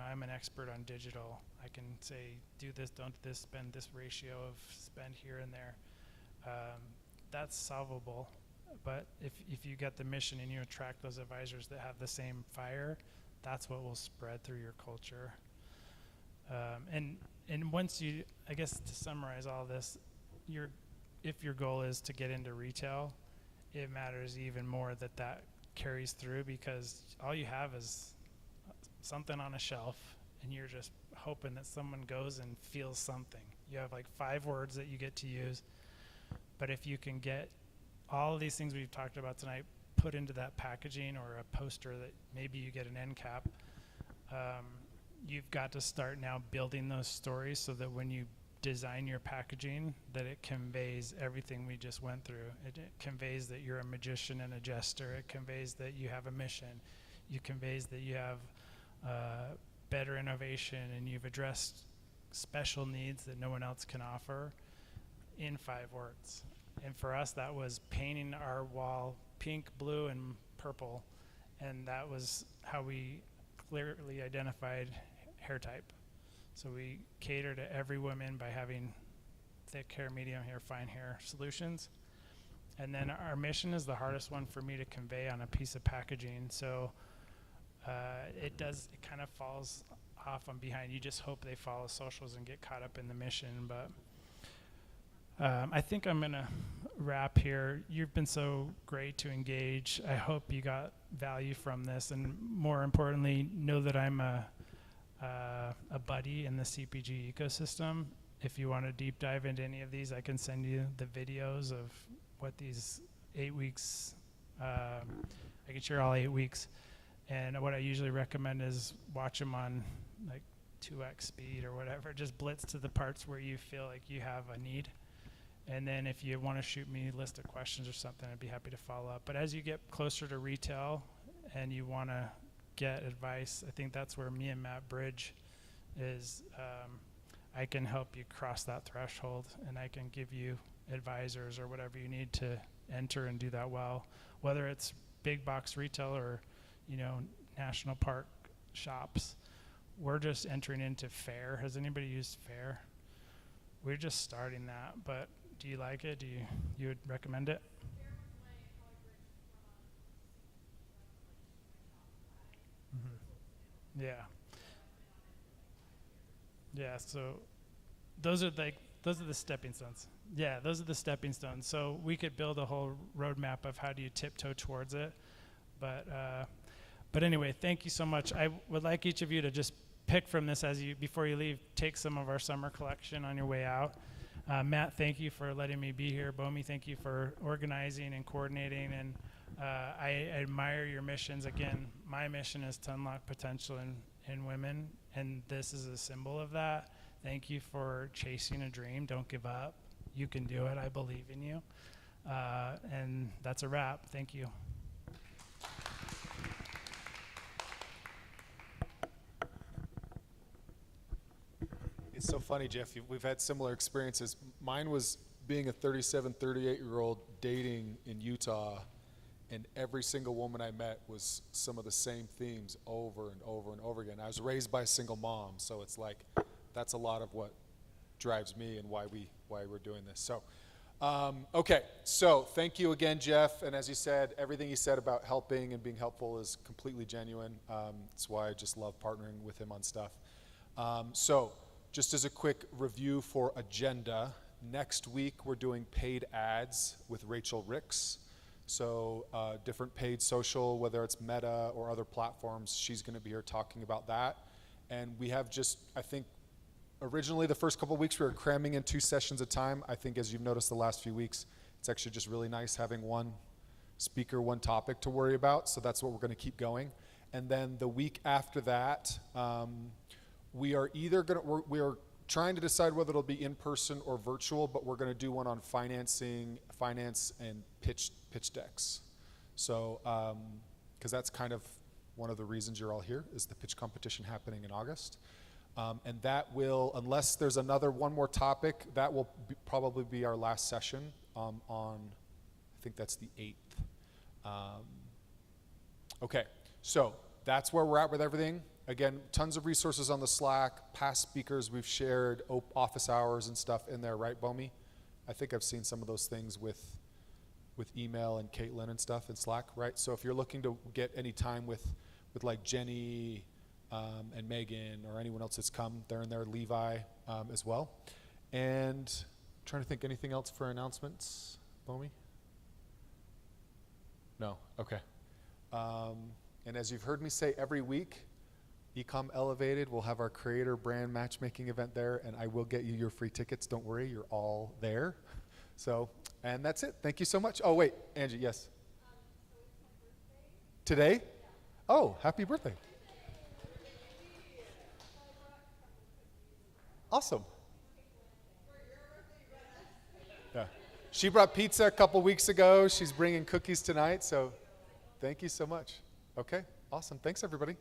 I'm an expert on digital. I can say, do this, don't do this, spend this ratio of spend here and there. That's solvable. But if you get the mission and you attract those advisors that have the same fire, that's what will spread through your culture. And once you, I guess to summarize all this, if your goal is to get into retail, it matters even more that carries through, because all you have is something on a shelf, and you're just hoping that someone goes and feels something. You have like 5 words that you get to use, but if you can get all of these things we've talked about tonight put into that packaging or a poster that maybe you get an end cap, you've got to start now building those stories so that when you design your packaging, that it conveys everything we just went through. It conveys that you're a magician and a jester. It conveys that you have a mission. It conveys that you have better innovation, and you've addressed special needs that no one else can offer in 5 words. And for us, that was painting our wall pink, blue, and purple, and that was how we clearly identified hair type. So we cater to every woman by having thick hair, medium hair, fine hair solutions. And then our mission is the hardest one for me to convey on a piece of packaging. So it kind of falls off on behind. You just hope they follow socials and get caught up in the mission. But I think I'm going to wrap here. You've been so great to engage. I hope you got value from this. And more importantly, know that I'm a buddy in the CPG ecosystem. If you want to deep dive into any of these, I can send you the videos of what these 8 weeks, I can share all 8 weeks. And what I usually recommend is watch them on like 2x speed or whatever. Just blitz to the parts where you feel like you have a need. And then if you want to shoot me a list of questions or something, I'd be happy to follow up. But as you get closer to retail and you want to get advice, I think that's where me and Matt bridge is. I can help you cross that threshold, and I can give you advisors or whatever you need to enter and do that well, whether it's big box retail or national park shops. We're just entering into Fair. Has anybody used Fair? We're just starting that, but do you like it? You would recommend it? Yeah. Yeah, so those are the stepping stones. Yeah, those are the stepping stones. So we could build a whole roadmap of how do you tiptoe towards it. But anyway, thank you so much. I would like each of you to just pick from this before you leave, take some of our summer collection on your way out. Matt, thank you for letting me be here. Bomi, thank you for organizing and coordinating. And I admire your missions. Again, my mission is to unlock potential in women, and this is a symbol of that. Thank you for chasing a dream. Don't give up. You can do it. I believe in you. And that's a wrap. Thank you. It's so funny, Jeff. We've had similar experiences. Mine was being a 37, 38-year-old dating in Utah, and every single woman I met was some of the same themes over and over and over again. I was raised by a single mom, so it's like that's a lot of what drives me and why we're doing this. So, okay. So thank you again, Jeff. And as you said, everything you said about helping and being helpful is completely genuine. That's why I just love partnering with him on stuff. So just as a quick review for agenda, next week we're doing paid ads with Rachel Ricks. So different paid social, whether it's Meta or other platforms, she's going to be here talking about that. And we have just, I think, originally the first couple of weeks we were cramming in 2 sessions at a time. I think as you've noticed the last few weeks, it's actually just really nice having one speaker, one topic to worry about. So that's what we're going to keep going. And then the week after that, we are trying to decide whether it'll be in person or virtual, but we're going to do one on finance and pitch decks. So, because that's kind of one of the reasons you're all here is the pitch competition happening in August. And that will, unless there's one more topic, that will probably be our last session on, I think that's the 8th. Okay, so that's where we're at with everything. Again, tons of resources on the Slack, past speakers we've shared, office hours and stuff in there, right, Bomi? I think I've seen some of those things with email and Caitlin and stuff in Slack, right? So if you're looking to get any time with like Jenny and Megan or anyone else that's come, they're in there, Levi as well. And I'm trying to think anything else for announcements, Bomi? No, okay. And as you've heard me say every week, Ecom Elevated, we'll have our creator brand matchmaking event there, and I will get you your free tickets. Don't worry, you're all there. So, and that's it. Thank you so much. Oh, wait, Angie, yes. So it's my birthday. Today? Yeah. Oh, happy birthday. Awesome. Yeah. She brought pizza a couple weeks ago. She's bringing cookies tonight, so thank you so much. Okay, awesome. Thanks, everybody.